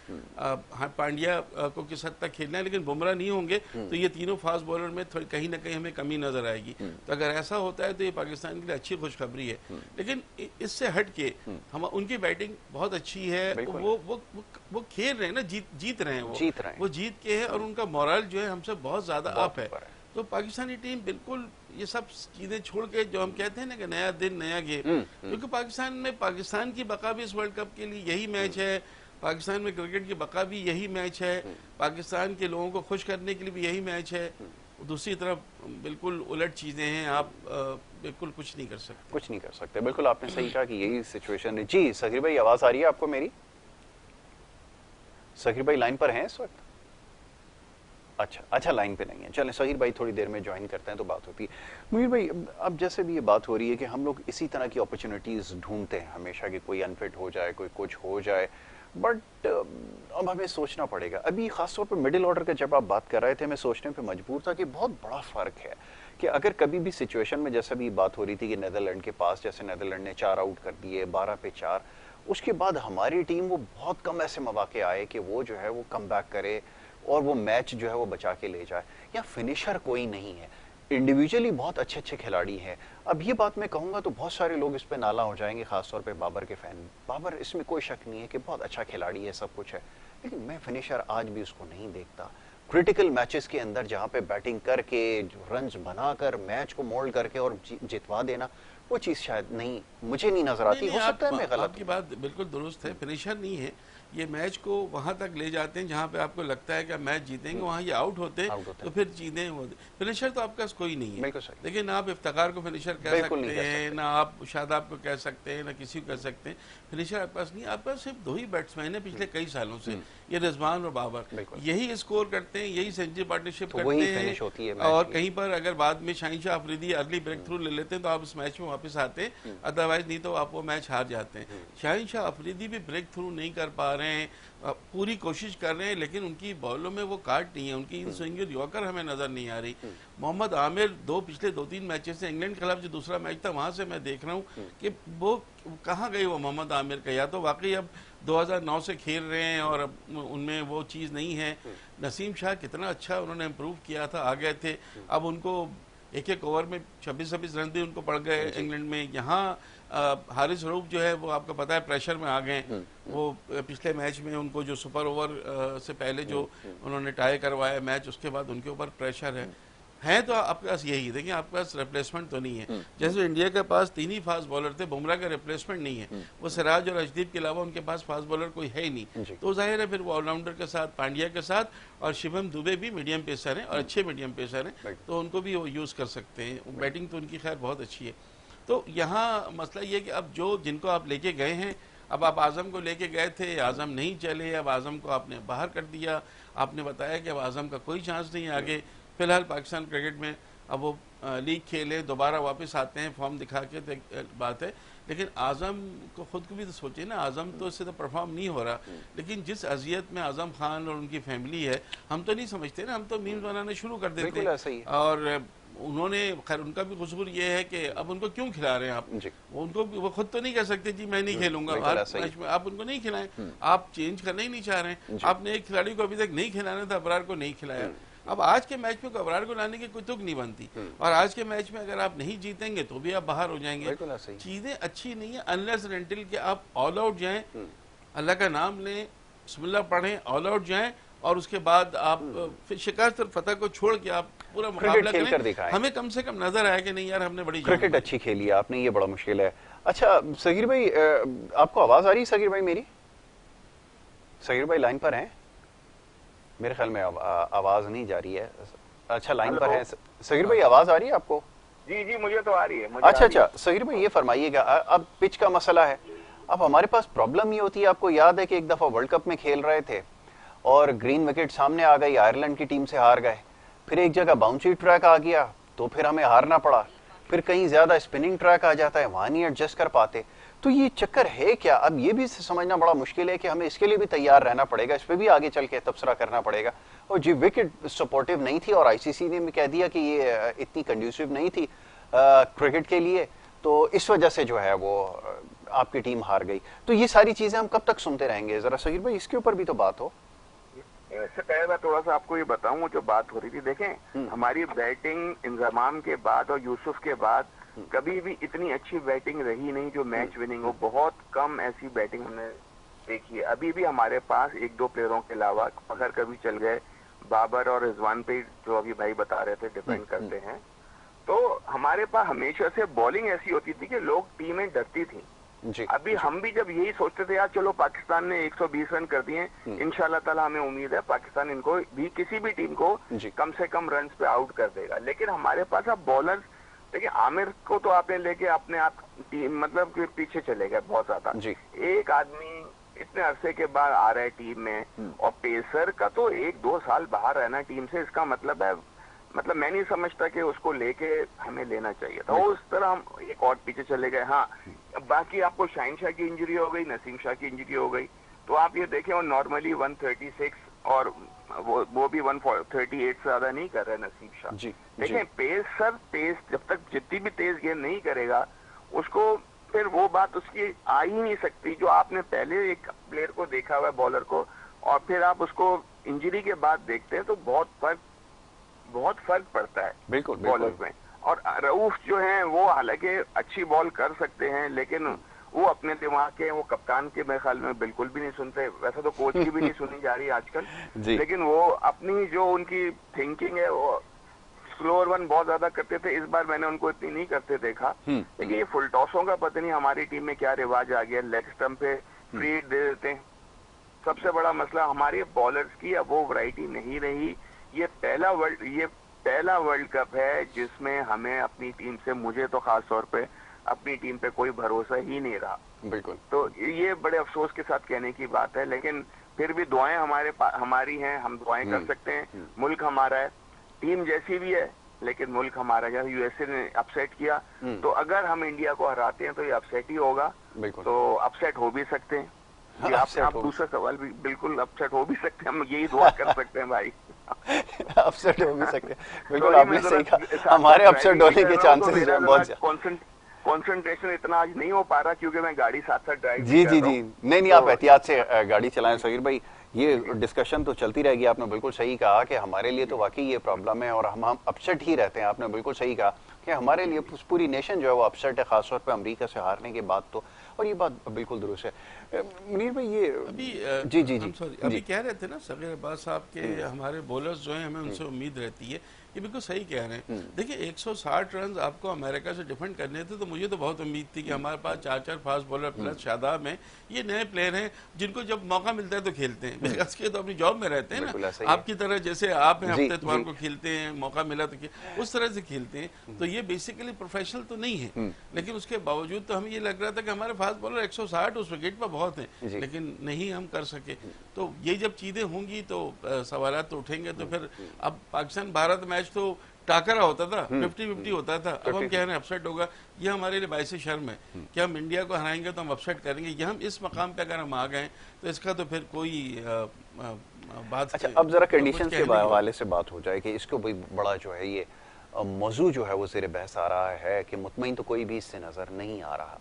हाँ पांड्या को किस हद तक खेलना है, लेकिन बुमराह नहीं होंगे तो ये तीनों फास्ट बॉलर में थोड़ी कहीं ना कहीं हमें कमी नजर आएगी। तो अगर ऐसा होता है तो ये पाकिस्तान के लिए अच्छी खुशखबरी है। लेकिन इससे हट के हम उनकी बैटिंग बहुत अच्छी है, वो खेल रहे हैं ना, जीत रहे हैं, वो जीत के है और उनका मोरल जो है हमसे बहुत ज्यादा अप है। तो पाकिस्तानी टीम बिल्कुल ये सब चीजें छोड़ के, जो हम कहते हैं ना कि नया दिन नया गेम, क्योंकि पाकिस्तान की बका भी इस वर्ल्ड कप के लिए यही मैच है, पाकिस्तान में क्रिकेट की बका भी यही मैच है, पाकिस्तान के लोगों को खुश करने के लिए भी यही मैच है। दूसरी तरफ बिल्कुल उलट चीजें हैं, आप बिल्कुल कुछ नहीं कर सकते। बिल्कुल आपने सही कहा कि यही सिचुएशन है। जी सगीर भाई, आवाज आ रही है आपको मेरी? सगीर भाई लाइन पर हैं इस वक्त? अच्छा लाइन पे नहीं है, चलें सगीर भाई थोड़ी देर में ज्वाइन करते हैं तो बात होती है। मुनीर भाई, अब जैसे भी ये बात हो रही है कि हम लोग इसी तरह की अपॉर्चुनिटीज ढूंढते हैं हमेशा कि कोई अनफिट हो जाए, कोई कुछ हो जाए, बट अब हमें सोचना पड़ेगा। अभी खासतौर पर मिडिल ऑर्डर का जब आप बात कर रहे थे, मैं सोचने पे मजबूर था कि बहुत बड़ा फर्क है कि अगर कभी भी सिचुएशन में, जैसे भी बात हो रही थी कि नीदरलैंड के पास, जैसे नीदरलैंड ने 4 आउट कर दिए 12 पे 4, उसके बाद हमारी टीम वो बहुत कम ऐसे मौके आए कि वो जो है वो कम बैक करे और वो मैच जो है वो बचा के ले जाए। या फिनिशर कोई नहीं है, इंडिविजुअली बहुत अच्छे अच्छे खिलाड़ी हैं। अब ये बात मैं कहूँगा तो बहुत सारे लोग इस पे नाला हो जाएंगे, खासतौर पे बाबर के फैन। बाबर, इसमें कोई शक नहीं है कि बहुत अच्छा खिलाड़ी है, सब कुछ है, लेकिन मैं फिनिशर आज भी उसको नहीं देखता। क्रिटिकल मैचेस के अंदर जहाँ पे बैटिंग करके रन्स बनाकर मैच को मोल्ड करके और जितवा देना, वो चीज शायद नहीं, मुझे नहीं नजर आती। हो सकता है मैं गलत। आपकी बात बिल्कुल दुरुस्त है, फिनिशर नहीं है, ये मैच को वहां तक ले जाते हैं जहां पे आपको लगता है कि मैच जीतेंगे, वहां ये आउट होते हैं तो फिर चीजें होती। फिनिशर तो आपके पास कोई नहीं है, लेकिन आप इफ्तिखार को फिनिशर कह सकते हैं ना, आप शादाब को कह सकते हैं ना, किसी को कह सकते हैं। फिनिशर आपके पास नहीं, आपके पास सिर्फ 2 ही बैट्समैन है पिछले कई सालों से, ये रिजवान और बाबर, यही स्कोर करते हैं, यही सेंचुरी पार्टनरशिप करते हैं। और कहीं पर अगर बाद में Shaheen Shah Afridi early break through ले लेते हैं तो आप इस मैच में वापस आते हैं, अदरवाइज नहीं तो आप वो मैच हार जाते हैं। शाहिनशाह अफरीदी भी ब्रेक थ्रू नहीं कर पा रहे हैं, पूरी कोशिश कर रहे हैं, लेकिन उनकी बॉलों में वो काट नहीं है, उनकी इन स्विंगर यॉर्कर हमें नजर नहीं आ रही। मोहम्मद आमिर पिछले 2-3 मैचेस से, इंग्लैंड के खिलाफ जो दूसरा मैच था वहां से मैं देख रहा हूँ कि वो कहाँ गए वो मोहम्मद आमिर का, या तो वाकई अब 2009 से खेल रहे हैं और उनमें वो चीज़ नहीं है। नसीम शाह कितना अच्छा उन्होंने इम्प्रूव किया था, आ गए थे, अब उनको एक ओवर में 26-26 रन भी उनको पड़ गए इंग्लैंड में। यहाँ हारिस रऊफ जो है वो आपको पता है प्रेशर में आ गए, वो पिछले मैच में उनको जो सुपर ओवर से पहले जो उन्होंने टाई करवाया मैच, उसके बाद उनके ऊपर प्रेशर है तो आपके पास यही, देखिए आपके पास रिप्लेसमेंट तो नहीं है। जैसे इंडिया के पास 3 ही फास्ट बॉलर थे, बुमराह का रिप्लेसमेंट नहीं है, वो सिराज और अर्शदीप के अलावा उनके पास फास्ट बॉलर कोई है ही नहीं। तो जाहिर है फिर वो ऑलराउंडर के साथ, पांड्या के साथ, और शिवम दुबे भी मीडियम पेसर हैं और अच्छे मीडियम पेसर हैं, तो उनको भी वो यूज़ कर सकते हैं। बैटिंग तो उनकी खैर बहुत अच्छी है। तो यहाँ मसला ये कि अब जिनको आप लेके गए हैं, अब आप आजम को लेके गए थे, आजम नहीं चले, अब आजम को आपने बाहर कर दिया, आपने बताया कि अब आजम का कोई चांस नहीं आगे। फिलहाल पाकिस्तान क्रिकेट में अब वो लीग खेले, दोबारा वापस आते हैं फॉर्म दिखा के, तो बात है। लेकिन आजम को खुद को भी तो सोचिए ना, आजम तो इससे तो परफॉर्म नहीं हो रहा, लेकिन जिस अजियत में आजम खान और उनकी फैमिली है, हम तो नहीं समझते ना, हम तो मीम्स बनाने शुरू कर देते हैं। और उन्होंने खैर, उनका भी कसूर ये है कि अब उनको क्यों खिला रहे हैं आप, उनको वो खुद तो नहीं कह सकते जी मैं नहीं खेलूंगा हर मैच में, आप उनको नहीं खिलाएं, आप चेंज करना ही नहीं चाह रहे हैं। आपने एक खिलाड़ी को अभी तक नहीं खिलाना था, अबरार को नहीं खिलाया, अब आज के मैच में अबरार को लाने की कोई तुक नहीं बनती, और आज के मैच में अगर आप नहीं जीतेंगे तो भी आप बाहर हो जाएंगे। चीजें अच्छी नहीं है अनलेस एंड अनटिल के आप ऑल आउट जाएं, अल्लाह का नाम लें, बिस्मिल्लाह पढ़ें, ऑल आउट जाएं, और उसके बाद आप फिर शिकस्त और फतह को छोड़ के आप पूरा मुकाबला करें। हमें कम से कम नजर आया कि नहीं यार हमने बड़ी क्रिकेट अच्छी खेली है आपने, ये बड़ा मुश्किल है। अच्छा सगीर भाई, आपको आवाज आ रही है सगीर भाई मेरी? सगीर भाई लाइन पर हैं? मेरे ख्याल में आवाज नहीं जा रही है। अच्छा लाइन पर है सगीर भाई, आवाज आ रही है आपको? जी जी, मुझे तो आ रही है। अच्छा अच्छा सगीर भाई, ये फरमाइएगा, अब पिच का मसला है। अब हमारे पास प्रॉब्लम ये होती है, आपको याद है कि एक दफा वर्ल्ड कप में खेल रहे थे और ग्रीन विकेट सामने आ गई, आयरलैंड की टीम से हार गए। फिर एक जगह बाउंसी ट्रैक आ गया तो फिर हमें हारना पड़ा। फिर कहीं ज्यादा स्पिनिंग ट्रैक आ जाता है, वहां नहीं एडजस्ट कर पाते। तो ये चक्कर है क्या? अब ये भी समझना बड़ा मुश्किल है कि हमें इसके लिए भी तैयार रहना पड़ेगा, इस पर भी आगे चल के तबसरा करना पड़ेगा। और जी विकेट सपोर्टिव नहीं थी और आईसीसी ने भी कह दिया कि ये इतनी कंड्यूसिव नहीं थी क्रिकेट के लिए, तो इस वजह से जो है वो आपकी टीम हार गई। तो ये सारी चीजें हम कब तक सुनते रहेंगे? जरा सगीर भाई इसके ऊपर भी तो बात हो। इससे पहले मैं थोड़ा सा आपको ये बताऊं, जो बात हो रही थी, देखें हमारी बैटिंग इंजमाम के बाद और यूसुफ के बाद कभी भी इतनी अच्छी बैटिंग रही नहीं जो मैच विनिंग हो। बहुत कम ऐसी बैटिंग हमने देखी है। अभी भी हमारे पास एक दो प्लेयरों के अलावा अगर कभी चल गए, बाबर और रिजवान पे जो अभी भाई बता रहे थे डिपेंड करते हैं। तो हमारे पास हमेशा से बॉलिंग ऐसी होती थी कि लोग टीमें डरती थी। अभी हम भी जब यही सोचते थे यार चलो पाकिस्तान ने 120 रन कर दिए, इंशाल्लाह ताला हमें उम्मीद है पाकिस्तान इनको भी, किसी भी टीम को कम से कम रन पे आउट कर देगा। लेकिन हमारे पास अब बॉलर्स, देखिए आमिर को तो आपने लेके अपने आप टीम मतलब कि पीछे चले गए बहुत ज्यादा। एक आदमी इतने अरसे के बाद आ रहा है टीम में, और पेसर का तो 1-2 साल बाहर रहना टीम से, इसका मतलब है, मतलब मैं नहीं समझता कि उसको लेके हमें लेना चाहिए था। उस तरह हम एक और पीछे चले गए। हाँ, बाकी आपको शाहिन शाह की इंजरी हो गई, नसीम शाह की इंजरी हो गई, तो आप ये देखें वो नॉर्मली 136 और वो भी 138 से ज्यादा नहीं कर रहे नसीम शाह। देखें पेस जब तक जितनी भी तेज गेंद नहीं करेगा उसको फिर वो बात उसकी आ ही नहीं सकती जो आपने पहले एक प्लेयर को देखा हुआ है बॉलर को, और फिर आप उसको इंजरी के बाद देखते हैं तो बहुत फर्क पड़ता है बिल्कुल बॉलर में। और रऊफ जो है वो हालांकि अच्छी बॉल कर सकते हैं लेकिन वो अपने दिमाग के, वो कप्तान के मेरे ख्याल में बिल्कुल भी नहीं सुनते। वैसे तो कोच की भी नहीं सुनी जा रही आजकल, लेकिन वो अपनी जो उनकी थिंकिंग है वो स्लोअर वन बहुत ज्यादा करते थे। इस बार मैंने उनको इतनी नहीं करते देखा। लेकिन ये फुल टॉसों का पता नहीं हमारी टीम में क्या रिवाज आ गया, लेग स्टंप पे फ्री हिट दे देते हैं। सबसे बड़ा मसला हमारे बॉलर्स की अब वो वैरायटी नहीं रही। ये पहला वर्ल्ड कप है जिसमें हमें अपनी टीम से, मुझे तो खास तौर पे अपनी टीम पे कोई भरोसा ही नहीं रहा। बिल्कुल। तो ये बड़े अफसोस के साथ कहने की बात है, लेकिन फिर भी दुआएं हमारी हैं, हम दुआएं कर सकते हैं। मुल्क हमारा है, टीम जैसी भी है, लेकिन मुल्क हमारा। जैसे यूएसए ने अपसेट किया, तो अगर हम इंडिया को हराते हैं तो ये अपसेट ही होगा। तो अपसेट हो भी सकते हैं। आप दूसरा सवाल भी, बिल्कुल अपसेट हो भी सकते हैं, हम यही दुआ कर सकते हैं भाई। अपसेट हो भी सकते हैं, बिल्कुल आपने सही कहा। हमारे अपसेट होने के चांसेस बहुत ज्यादा। कंसंट्रेशन इतना आज नहीं हो पा रहा क्योंकि मैं गाड़ी साथ साथ ड्राइव जी नहीं आप एहतियात से गाड़ी चलाएं सगीर भाई। ये डिस्कशन तो चलती रहेगी। आपने बिल्कुल सही कहा कि हमारे लिए तो वाकई ये प्रॉब्लम है और हम अपसेट ही रहते हैं। आपने बिल्कुल सही कहा कि हमारे लिए पूरी नेशन जो है वो अपसेट है, खासतौर पे अमेरिका से हारने के बाद तो। और ये बात बिल्कुल दुरुस्त है। मुनीर भाई ये अभी जी अभी कह रहे थे ना सगीर अब्बास साहब के हमारे बॉलर्स जो हैं हमें उनसे उम्मीद रहती है, ये बिल्कुल सही कह रहे हैं। देखिए 160 रन आपको अमेरिका से डिफेंड करने थे, तो मुझे तो बहुत उम्मीद थी कि हमारे पास 4 फास्ट बॉलर प्लस शादाब हैं, ये नए प्लेयर हैं जिनको जब मौका मिलता है तो खेलते हैं। बिकॉज के तो अपनी जॉब में रहते हैं ना, आपकी तरह जैसे आप हैं हफ्ते इतवार को खेलते हैं, मौका मिला तो उस तरह से खेलते हैं। तो ये बेसिकली प्रोफेशनल तो नहीं है, लेकिन उसके बावजूद तो हमें ये लग रहा था कि हमारे फास्ट बॉलर 160 उस विकेट पर बहुत हैं, लेकिन नहीं हम कर सके। तो ये जब चीजें होंगी तो सवाल तो उठेंगे। तो फिर अब पाकिस्तान भारत मैच तो टाकरा होता था, 50-50 होता था, अब हम कह रहे हैं अपसेट होगा। ये हमारे लिए बाइस शर्म है कि हम इंडिया को हराएंगे तो हम अपसेट करेंगे। ये हम इस मकाम पे अगर हम आ गए तो इसका तो फिर कोई बात। अच्छा, अब जरा कंडीशन के हवाले से बात हो जाए कि इसको भी बड़ा जो है ये मौजू जो है वो ज़ेर बहस आ रहा है कि मुतमईन तो कोई भी इससे नज़र नहीं आ रहा।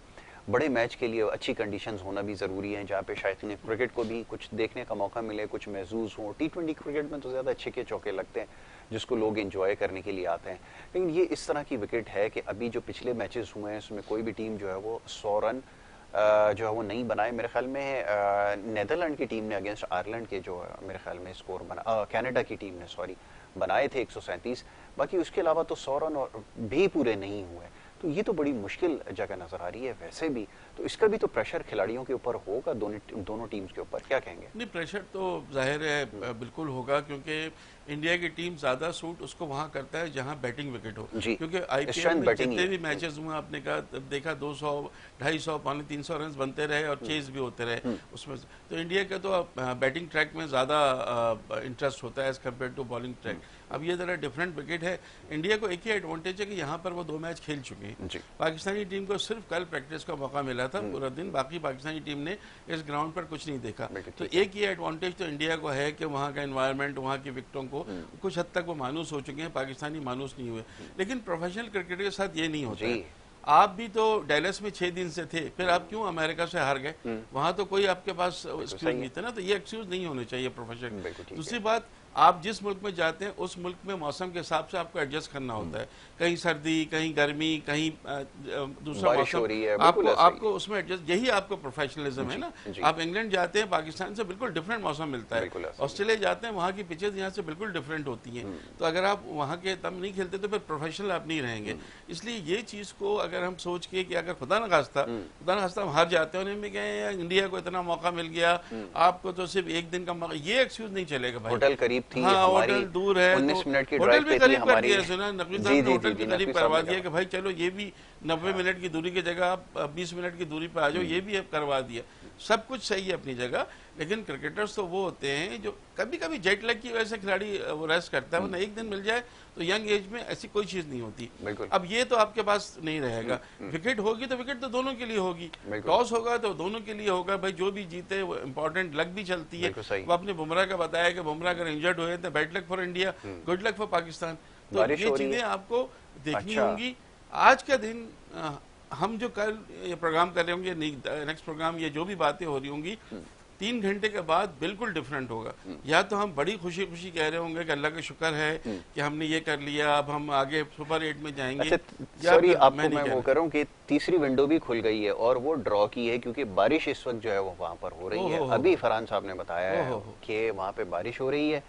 बड़े मैच के लिए अच्छी कंडीशंस होना भी ज़रूरी है, जहाँ पे शायकीन क्रिकेट को भी कुछ देखने का मौका मिले, कुछ महसूस हो। T20 क्रिकेट में तो ज़्यादा छक्के चौके लगते हैं जिसको लोग एंजॉय करने के लिए आते हैं, लेकिन ये इस तरह की विकेट है कि अभी जो पिछले मैचेस हुए हैं उसमें कोई भी टीम जो है वो 100 रन जो है वो नहीं बनाए। मेरे ख्याल में नीदरलैंड की टीम ने अगेंस्ट आयरलैंड के जो मेरे ख्याल में स्कोर बना, कनाडा की टीम ने सॉरी बनाए थे 137, बाकी उसके अलावा तो 100 रन भी पूरे नहीं हुए। तो ये तो बड़ी मुश्किल जगह नजर आ रही है वैसे भी। तो इसका भी तो प्रेशर खिलाड़ियों के ऊपर होगा, दोनों टीम्स के ऊपर, क्या कहेंगे? नहीं, प्रेशर तो जाहिर है बिल्कुल होगा, क्योंकि इंडिया की टीम ज्यादा सूट उसको वहां करता है जहां बैटिंग विकेट हो। क्योंकि आईपीएल में जितने भी मैचेस हुए आपने कहा देखा 200, 250, 300 रन बनते रहे और चेज भी होते रहे उसमें। तो इंडिया का तो बैटिंग ट्रैक में ज्यादा इंटरेस्ट होता है as compare to bowling track. अब ये जरा डिफरेंट विकेट है। इंडिया को एक ही एडवांटेज है कि यहाँ पर वो 2 मैच खेल चुके हैं। पाकिस्तानी टीम को सिर्फ कल प्रैक्टिस का मौका मिला था पूरा दिन, बाकी पाकिस्तानी टीम ने इस ग्राउंड पर कुछ नहीं देखा। तो एक ही एडवांटेज तो इंडिया को है कि वहाँ का एनवायरनमेंट, वहाँ की विकेटों को कुछ हद तक वो मानूस हो चुके हैं, पाकिस्तानी मानूस नहीं हुए। लेकिन प्रोफेशनल क्रिकेट के साथ ये नहीं होता है। आप भी तो डैलस में 6 दिन से थे, फिर आप क्यों अमेरिका से हार गए? वहां तो कोई आपके पास एक्सक्यूज नहीं था ना, तो ये एक्सक्यूज नहीं होने चाहिए प्रोफेशनल। दूसरी बात, आप जिस मुल्क में जाते हैं उस मुल्क में मौसम के हिसाब से आपको एडजस्ट करना होता है। कहीं सर्दी, कहीं गर्मी, कहीं दूसरा मौसम, आपको उसमें एडजस्ट, यही आपको प्रोफेशनलिज्म है ना। आप इंग्लैंड जाते हैं, पाकिस्तान से बिल्कुल डिफरेंट मौसम मिलता है। ऑस्ट्रेलिया जाते हैं, वहाँ की पिचेज यहाँ से बिल्कुल डिफरेंट होती हैं। तो अगर आप वहाँ के तब नहीं खेलते तो फिर प्रोफेशनल आप नहीं रहेंगे। इसलिए ये चीज़ को अगर हम सोच के कि अगर खुदा न खास्ता हम हार जाते हैं, उन्हें कहें इंडिया को इतना मौका मिल गया, आपको तो सिर्फ एक दिन का मौका, ये एक्सक्यूज नहीं चलेगा भाई। होटल करीब थी, हाँ, होटल दूर है, 19 मिनट की होटल भी करीब कर दिया, सुना नकवी साहब ने होटल भी करीब करवा दिया कि भाई चलो ये भी 90 मिनट की दूरी की जगह आप 20 मिनट की दूरी पर आ जाओ, ये भी अब करवा दिया। सब कुछ सही है अपनी जगह, लेकिन क्रिकेटर्स तो वो होते हैं जो कभी कभी जेट लैग की वजह से खिलाड़ी वो रेस्ट करता है, वरना एक दिन मिल जाए तो यंग एज में ऐसी कोई चीज नहीं होती। अब ये तो आपके पास नहीं रहेगा। विकेट होगी तो विकेट तो दोनों के लिए होगी, टॉस होगा तो दोनों के लिए होगा। भाई जो भी जीते वो इंपॉर्टेंट, लक भी चलती है। वो आपने बुमराह का बताया कि बुमराह अगर इंजर्ड हुए तो bad luck for India, good luck for Pakistan. तो ये चीजें आपको देखनी होंगी। आज का दिन हम जो कल ये प्रोग्राम कर रहे होंगे, नेक्स्ट प्रोग्राम, ये जो भी बातें हो रही होंगी 3 घंटे के बाद बिल्कुल डिफरेंट होगा। या तो हम बड़ी खुशी खुशी कह रहे होंगे कि अल्लाह का शुक्र है कि हमने ये कर लिया, अब हम आगे सुपर 8 में जाएंगे। सॉरी, आपको मैं वो कर रहा हूँ कि तीसरी विंडो भी खुल गई है और वो ड्रॉ की है, क्योंकि बारिश इस वक्त जो है वो वहाँ पर हो रही है। अभी फरहान साहब ने बताया है कि वहाँ पे बारिश हो रही है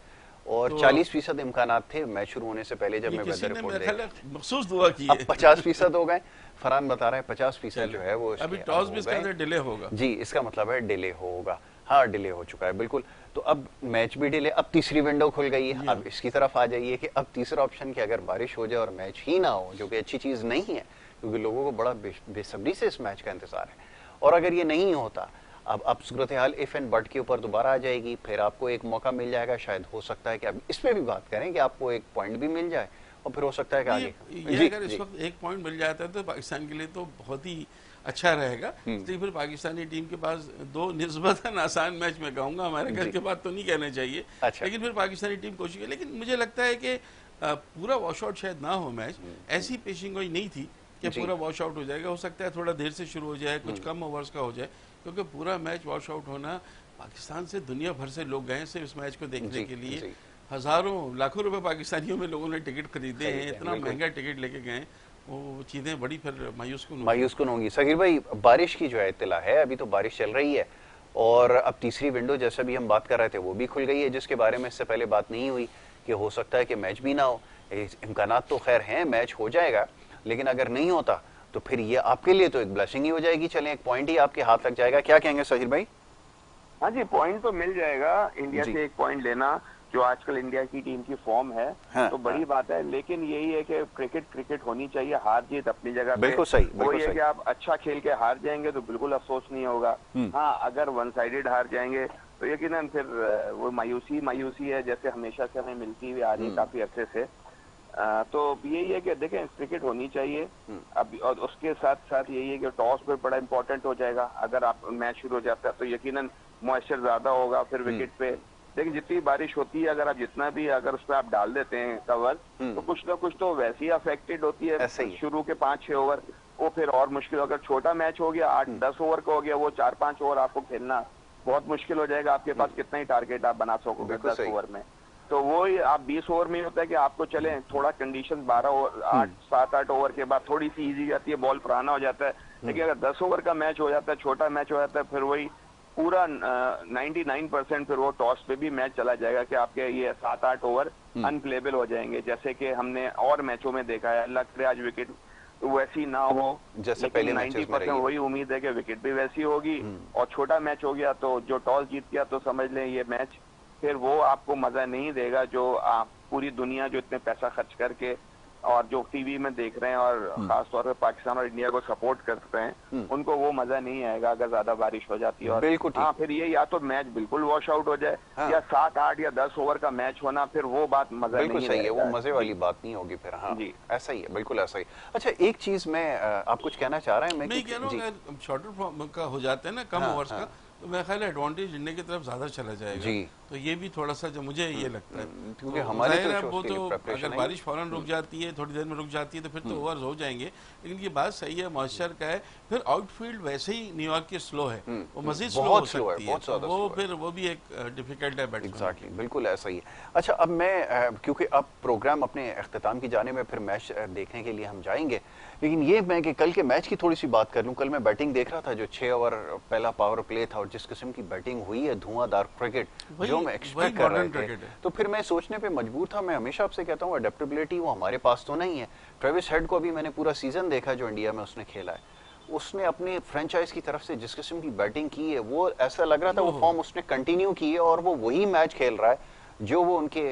और 40% इम्कानात थे मैच शुरू होने से पहले, जब मैं वेदर रिपोर्ट महसूस दुआ की, 50% हो गए। फरहान बता रहे हैं 50% जो है वो अभी टॉस भी इसका डिले होगा। जी, इसका मतलब है डिले होगा। हाँ, डिले हो चुका है बिल्कुल। तो अब मैच भी डिले, अब तीसरी विंडो खुल गई है। अब इसकी तरफ आ जाइए कि अब तीसरा ऑप्शन कि अगर बारिश हो जाए और मैच ही ना हो, जो कि अच्छी चीज नहीं है, क्योंकि लोगों को बड़ा बेसब्री से इस मैच का इंतजार है। और अगर ये नहीं होता, अब सूरत हाल इफ एंड बट के ऊपर दोबारा आ जाएगी, फिर आपको एक मौका मिल जाएगा। शायद हो सकता है कि अब इस पे भी बात करें कि आपको एक पॉइंट भी मिल जाए और फिर हो सकता है कि आगे अगर इस वक्त एक पॉइंट मिल जाता है तो पाकिस्तान के लिए तो बहुत ही अच्छा रहेगा। तो फिर पाकिस्तानी टीम के पास 2 निस्बतन आसान मैच में कहूँगा, हमारे घर के बाद तो नहीं कहना चाहिए। लेकिन फिर पाकिस्तानी टीम कोशिश की, लेकिन मुझे लगता है कि पूरा वॉश आउट शायद ना हो मैच। ऐसी पेशिंग गोई नहीं थी कि पूरा वॉश आउट हो जाएगा। हो सकता है थोड़ा देर से शुरू हो जाए, कुछ कम ओवर्स का हो जाए, क्योंकि पूरा मैच वॉश आउट होना, पाकिस्तान से दुनिया भर से लोग गए सिर्फ इस मैच को देखने के लिए। हजारों लाखों रुपए पाकिस्तानियों में लोगों ने टिकट खरीदे हैं, इतना महंगा टिकट लेके गए, वो चीजें बड़ी फिर मायूस कुन होंगी। सगीर भाई, बारिश की जो है इत्तला है, अभी तो बारिश चल रही है और अब तीसरी विंडो जैसे भी हम बात कर रहे थे वो भी खुल गई है, जिसके बारे में इससे पहले बात नहीं हुई कि हो सकता है कि मैच भी ना हो। इम्कानात तो खैर हैं, मैच हो जाएगा, लेकिन अगर नहीं होता तो फिर ये आपके लिए तो एक ब्लेसिंग ही हो जाएगी। चलें, एक पॉइंट ही आपके हाथ लग जाएगा। क्या कहेंगे सहीर भाई? हाँ जी, पॉइंट तो मिल जाएगा। इंडिया से एक पॉइंट लेना, जो आजकल इंडिया की टीम की फॉर्म है, तो बड़ी बात है। लेकिन यही है कि क्रिकेट होनी चाहिए, हार जीत अपनी जगह पे। बिल्कुल सही। वही है कि आप अच्छा खेल के हार जाएंगे तो बिल्कुल अफसोस नहीं होगा। हाँ, अगर वन साइडेड हार जाएंगे तो यकीनन फिर वो मायूसी है, जैसे हमेशा से हमें मिलती हुई आ रही है काफी अरसे से। तो यही है कि देखें, क्रिकेट होनी चाहिए। अब और उसके साथ साथ यही है कि टॉस पे बड़ा इंपॉर्टेंट हो जाएगा। अगर आप मैच शुरू हो जाता है तो यकीनन मॉइस्चर ज्यादा होगा फिर विकेट पे। लेकिन जितनी बारिश होती है, अगर आप जितना भी अगर उस पर आप डाल देते हैं कवर, तो कुछ ना कुछ तो वैसे ही अफेक्टेड होती है। शुरू के 5-6 ओवर वो फिर और मुश्किल। अगर छोटा मैच हो गया, 8-10 ओवर का हो गया, वो 4-5 ओवर आपको खेलना बहुत मुश्किल हो जाएगा। आपके पास कितना ही टारगेट आप बना सकोगे 10 ओवर में। तो वो ही आप 20 ओवर में होता है कि आपको चले थोड़ा कंडीशन 12 ओवर 7-8 ओवर के बाद थोड़ी सी इजी जाती है, बॉल पुराना हो जाता है। लेकिन अगर 10 ओवर का मैच हो जाता है, छोटा मैच हो जाता है, फिर वही पूरा 99% फिर वो टॉस पे भी मैच चला जाएगा कि आपके ये 7-8 ओवर अनप्लेबल हो जाएंगे, जैसे कि हमने और मैचों में देखा है। अल्लाह करे आज विकेट वैसी ना हो, जैसे पहले 90% वही उम्मीद है कि विकेट भी वैसी होगी। और छोटा मैच हो गया तो जो टॉस जीत गया तो समझ लें ये मैच फिर वो आपको मजा नहीं देगा जो आप पूरी दुनिया जो इतने पैसा खर्च करके और जो टीवी में देख रहे हैं और खास तौर पे पाकिस्तान और इंडिया को सपोर्ट करते हैं, उनको वो मजा नहीं आएगा अगर ज्यादा बारिश हो जाती है। और हाँ, फिर ये या तो मैच बिल्कुल वॉश आउट हो जाए, या 7, 8 या 10 ओवर का मैच होना, फिर वो बात मजा बिल्कुल नहीं सही है, रहेगा। वो मजे वाली बात नहीं होगी फिर। हाँ जी, ऐसा ही है, बिल्कुल ऐसा ही। अच्छा, एक चीज मैं आप कुछ कहना चाह रहे हैं? मैं कह रहा हूँ शॉर्टर फॉर्म का हो जाता है ना, कम ओवर्स का, तो मेरा ख्याल है एडवांटेज इंडिया की तरफ ज्यादा चला जाएगा जी। तो ये भी थोड़ा सा जो मुझे ये लगता है, क्योंकि हमारे वो तो अगर बारिश फौरन रुक जाती है, थोड़ी देर में रुक जाती है, तो फिर तो ओवर्स हो जाएंगे। लेकिन ये बात सही है, मॉइस्चर का है, फिर आउटफील्ड वैसे ही न्यूयॉर्क की स्लो है, वो मजीद स्लो हो सकती है, तो वो फिर वो भी एक डिफिकल्ट है बैट्समैन। एग्जैक्टली, बिल्कुल ऐसा ही है। अच्छा, अब मैं क्योंकि अब प्रोग्राम अपने अख्ताम की जाने में, फिर मैच देखने के लिए हम जाएंगे, लेकिन ये मैं कि कल के मैच की थोड़ी सी बात कर लूँ। कल मैं बैटिंग देख रहा था, जो 6 ओवर पहला पावर प्ले था, और जिस किस्म की बैटिंग हुई है, धुआंधार क्रिकेट जो मैं एक्सपेक्ट कर रहा था, तो फिर मैं सोचने पे मजबूर था। मैं हमेशा आपसे कहता हूँ अडेप्टेबिलिटी वो हमारे पास तो नहीं है। ट्रेविस हेड को अभी मैंने पूरा सीजन देखा जो इंडिया में उसने खेला है, उसने अपने फ्रेंचाइज की तरफ से जिस किस्म की बैटिंग की है, वो ऐसा लग रहा था वो फॉर्म उसने कंटिन्यू की है, और वो वही मैच खेल रहा है जो वो उनके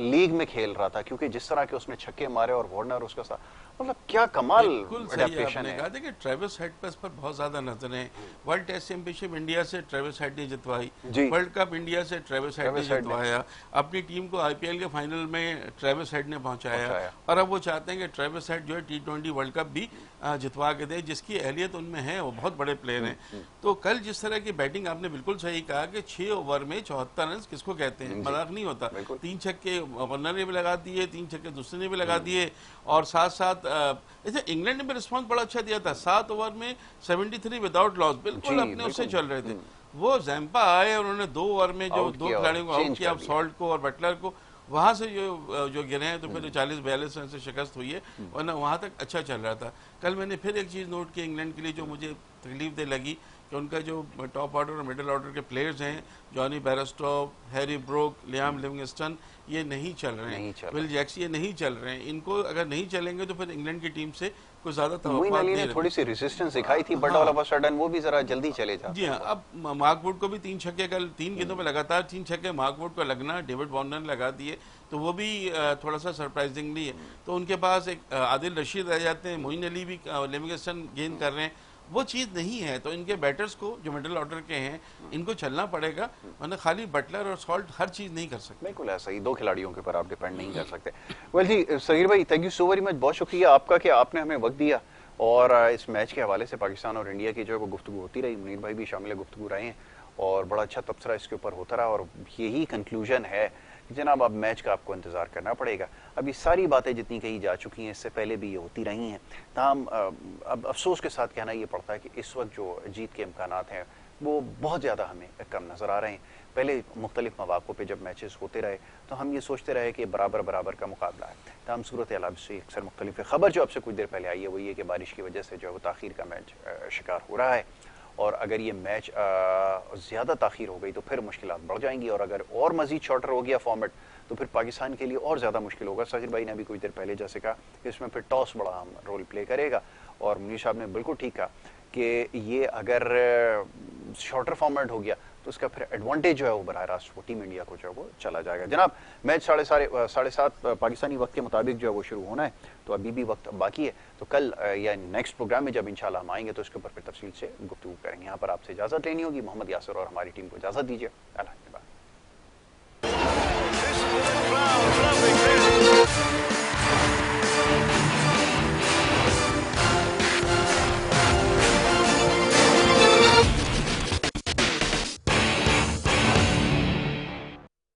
लीग में खेल रहा था। क्योंकि जिस तरह के उसने छक्के मारे और वार्नर उसका साथ, मतलब क्या कमाल एडेप्टेशन है। कहा था कि ट्रेविस हेड पर बहुत ज्यादा नजर है। वर्ल्ड टेस्ट चैंपियनशिप इंडिया से ट्रेविस हेड ने जितवाई, वर्ल्ड कप इंडिया से ट्रेविस हेड ने जितवाया, अपनी टीम को आईपीएल के फाइनल में ट्रेविस हेड ने पहुंचाया, और अब वो चाहते हैं कि ट्रेविस हेड जो है T20 वर्ल्ड कप भी जितवा के दे, जिसकी अहलियत उनमें है, वो बहुत बड़े प्लेयर हैं। तो कल जिस तरह की बैटिंग, आपने बिल्कुल सही कहा कि 6 ओवर में 74 रन किसको कहते हैं, मजाक नहीं होता। 3 छक्के वरनर ने भी लगा दिए, 3 छक्के दूसरे ने भी लगा दिए, और साथ साथ ऐसे इंग्लैंड ने भी रिस्पॉन्स बड़ा अच्छा दिया था। 7 ओवर में 73 विदाउट लॉस, बिल्कुल अपने उससे चल रहे थे। वो जैम्पा आए, उन्होंने 2 ओवर में जो 2 खिलाड़ियों को आउट किया, सॉल्ट को और बटलर को, वहां से जो गिरे हैं, तो फिर 40-42 रन से शिकस्त हुई है, वरना वहां तक अच्छा चल रहा था। कल मैंने फिर एक चीज नोट की इंग्लैंड के लिए, जो मुझे तकलीफ दे लगी, कि उनका जो टॉप ऑर्डर और मिडिल ऑर्डर के प्लेयर्स हैं, Jonny Bairstow, Harry Brook, Liam Livingstone, ये नहीं चल रहे हैं, विल जैक्स ये नहीं चल रहे हैं। इनको अगर नहीं चलेंगे तो फिर इंग्लैंड की टीम से कुछ ज्यादा थोड़ी सी रेजिस्टेंस दिखाई थी, but all of a sudden वो भी जरा जल्दी चले जाते हैं। जी हाँ, अब मार्क वुड को भी 3 छक्के, कल 3 गेंदों में लगातार 3 छक्के मार्क वुड को लगना, डेविड वार्नर लगा दिए, तो वो भी थोड़ा सा सरप्राइजिंगली है। तो उनके पास एक आदिल रशीद रह जाते हैं, मोइन अली भी, लिविंगस्टन गेंद कर रहे हैं, वो चीज़ नहीं है। तो इनके बैटर्स को, जो मिडिल ऑर्डर के हैं, इनको चलना पड़ेगा, वरना खाली बटलर और सॉल्ट हर चीज़ नहीं कर सकते। बिल्कुल ऐसा ही, 2 खिलाड़ियों के ऊपर आप डिपेंड नहीं कर सकते। वेल जी, सगीर भाई, thank you so very much, बहुत शुक्रिया आपका कि आपने हमें वक्त दिया, और इस मैच के हवाले से पाकिस्तान और इंडिया की जो है वो गुफ्तगू होती रही। मुनीर भाई भी शामिल गुफ्तगू रहे हैं, और बड़ा अच्छा तबसरा इसके ऊपर होता रहा, और यही कंक्लूजन है जनाब, अब मैच का आपको इंतजार करना पड़ेगा। अब ये सारी बातें जितनी कही जा चुकी हैं, इससे पहले भी ये होती रही हैं, ताहम अब अफसोस के साथ कहना ये पड़ता है कि इस वक्त जो जीत के इम्कानात हैं वो बहुत ज़्यादा हमें कम नज़र आ रहे हैं। पहले मुख्तलिफ मौक़ों पे जब मैचेस होते रहे तो हम ये सोचते रहे कि बराबर बराबर का मुकाबला है, ताहम सूरत हाल से अक्सर मुख्तलिफ है। ख़बर जो आपसे कुछ देर पहले आई है वो ये कि बारिश की वजह से जो है वो ताख़ीर का मैच शिकार हो रहा है, और अगर ये मैच ज़्यादा ताख़ीर हो गई तो फिर मुश्किलात बढ़ जाएंगी, और अगर और मज़ीद शॉर्टर हो गया फॉर्मेट तो फिर पाकिस्तान के लिए और ज़्यादा मुश्किल होगा। साजिद भाई ने अभी कुछ देर पहले जैसे कहा कि इसमें फिर टॉस बड़ा अहम रोल प्ले करेगा, और मुनीर साहब ने बिल्कुल ठीक कहा कि ये अगर शॉर्टर फॉर्मेट हो गया तो उसका फिर एडवांटेज जो है वो बराह रास्त वो टीम इंडिया को जो है वो चला जाएगा। जनाब, मैच 7:30 पाकिस्तानी वक्त के मुताबिक जो है वो शुरू होना है, तो अभी भी वक्त बाकी है। तो कल या नेक्स्ट प्रोग्राम में जब इंशाल्लाह हम आएंगे तो इसके ऊपर फिर तफसील से गुफ्तगू करेंगे। यहाँ पर आपसे इजाज़त लेनी होगी। मोहम्मद यासर और हमारी टीम को इजाज़त दीजिए। अल्लाह।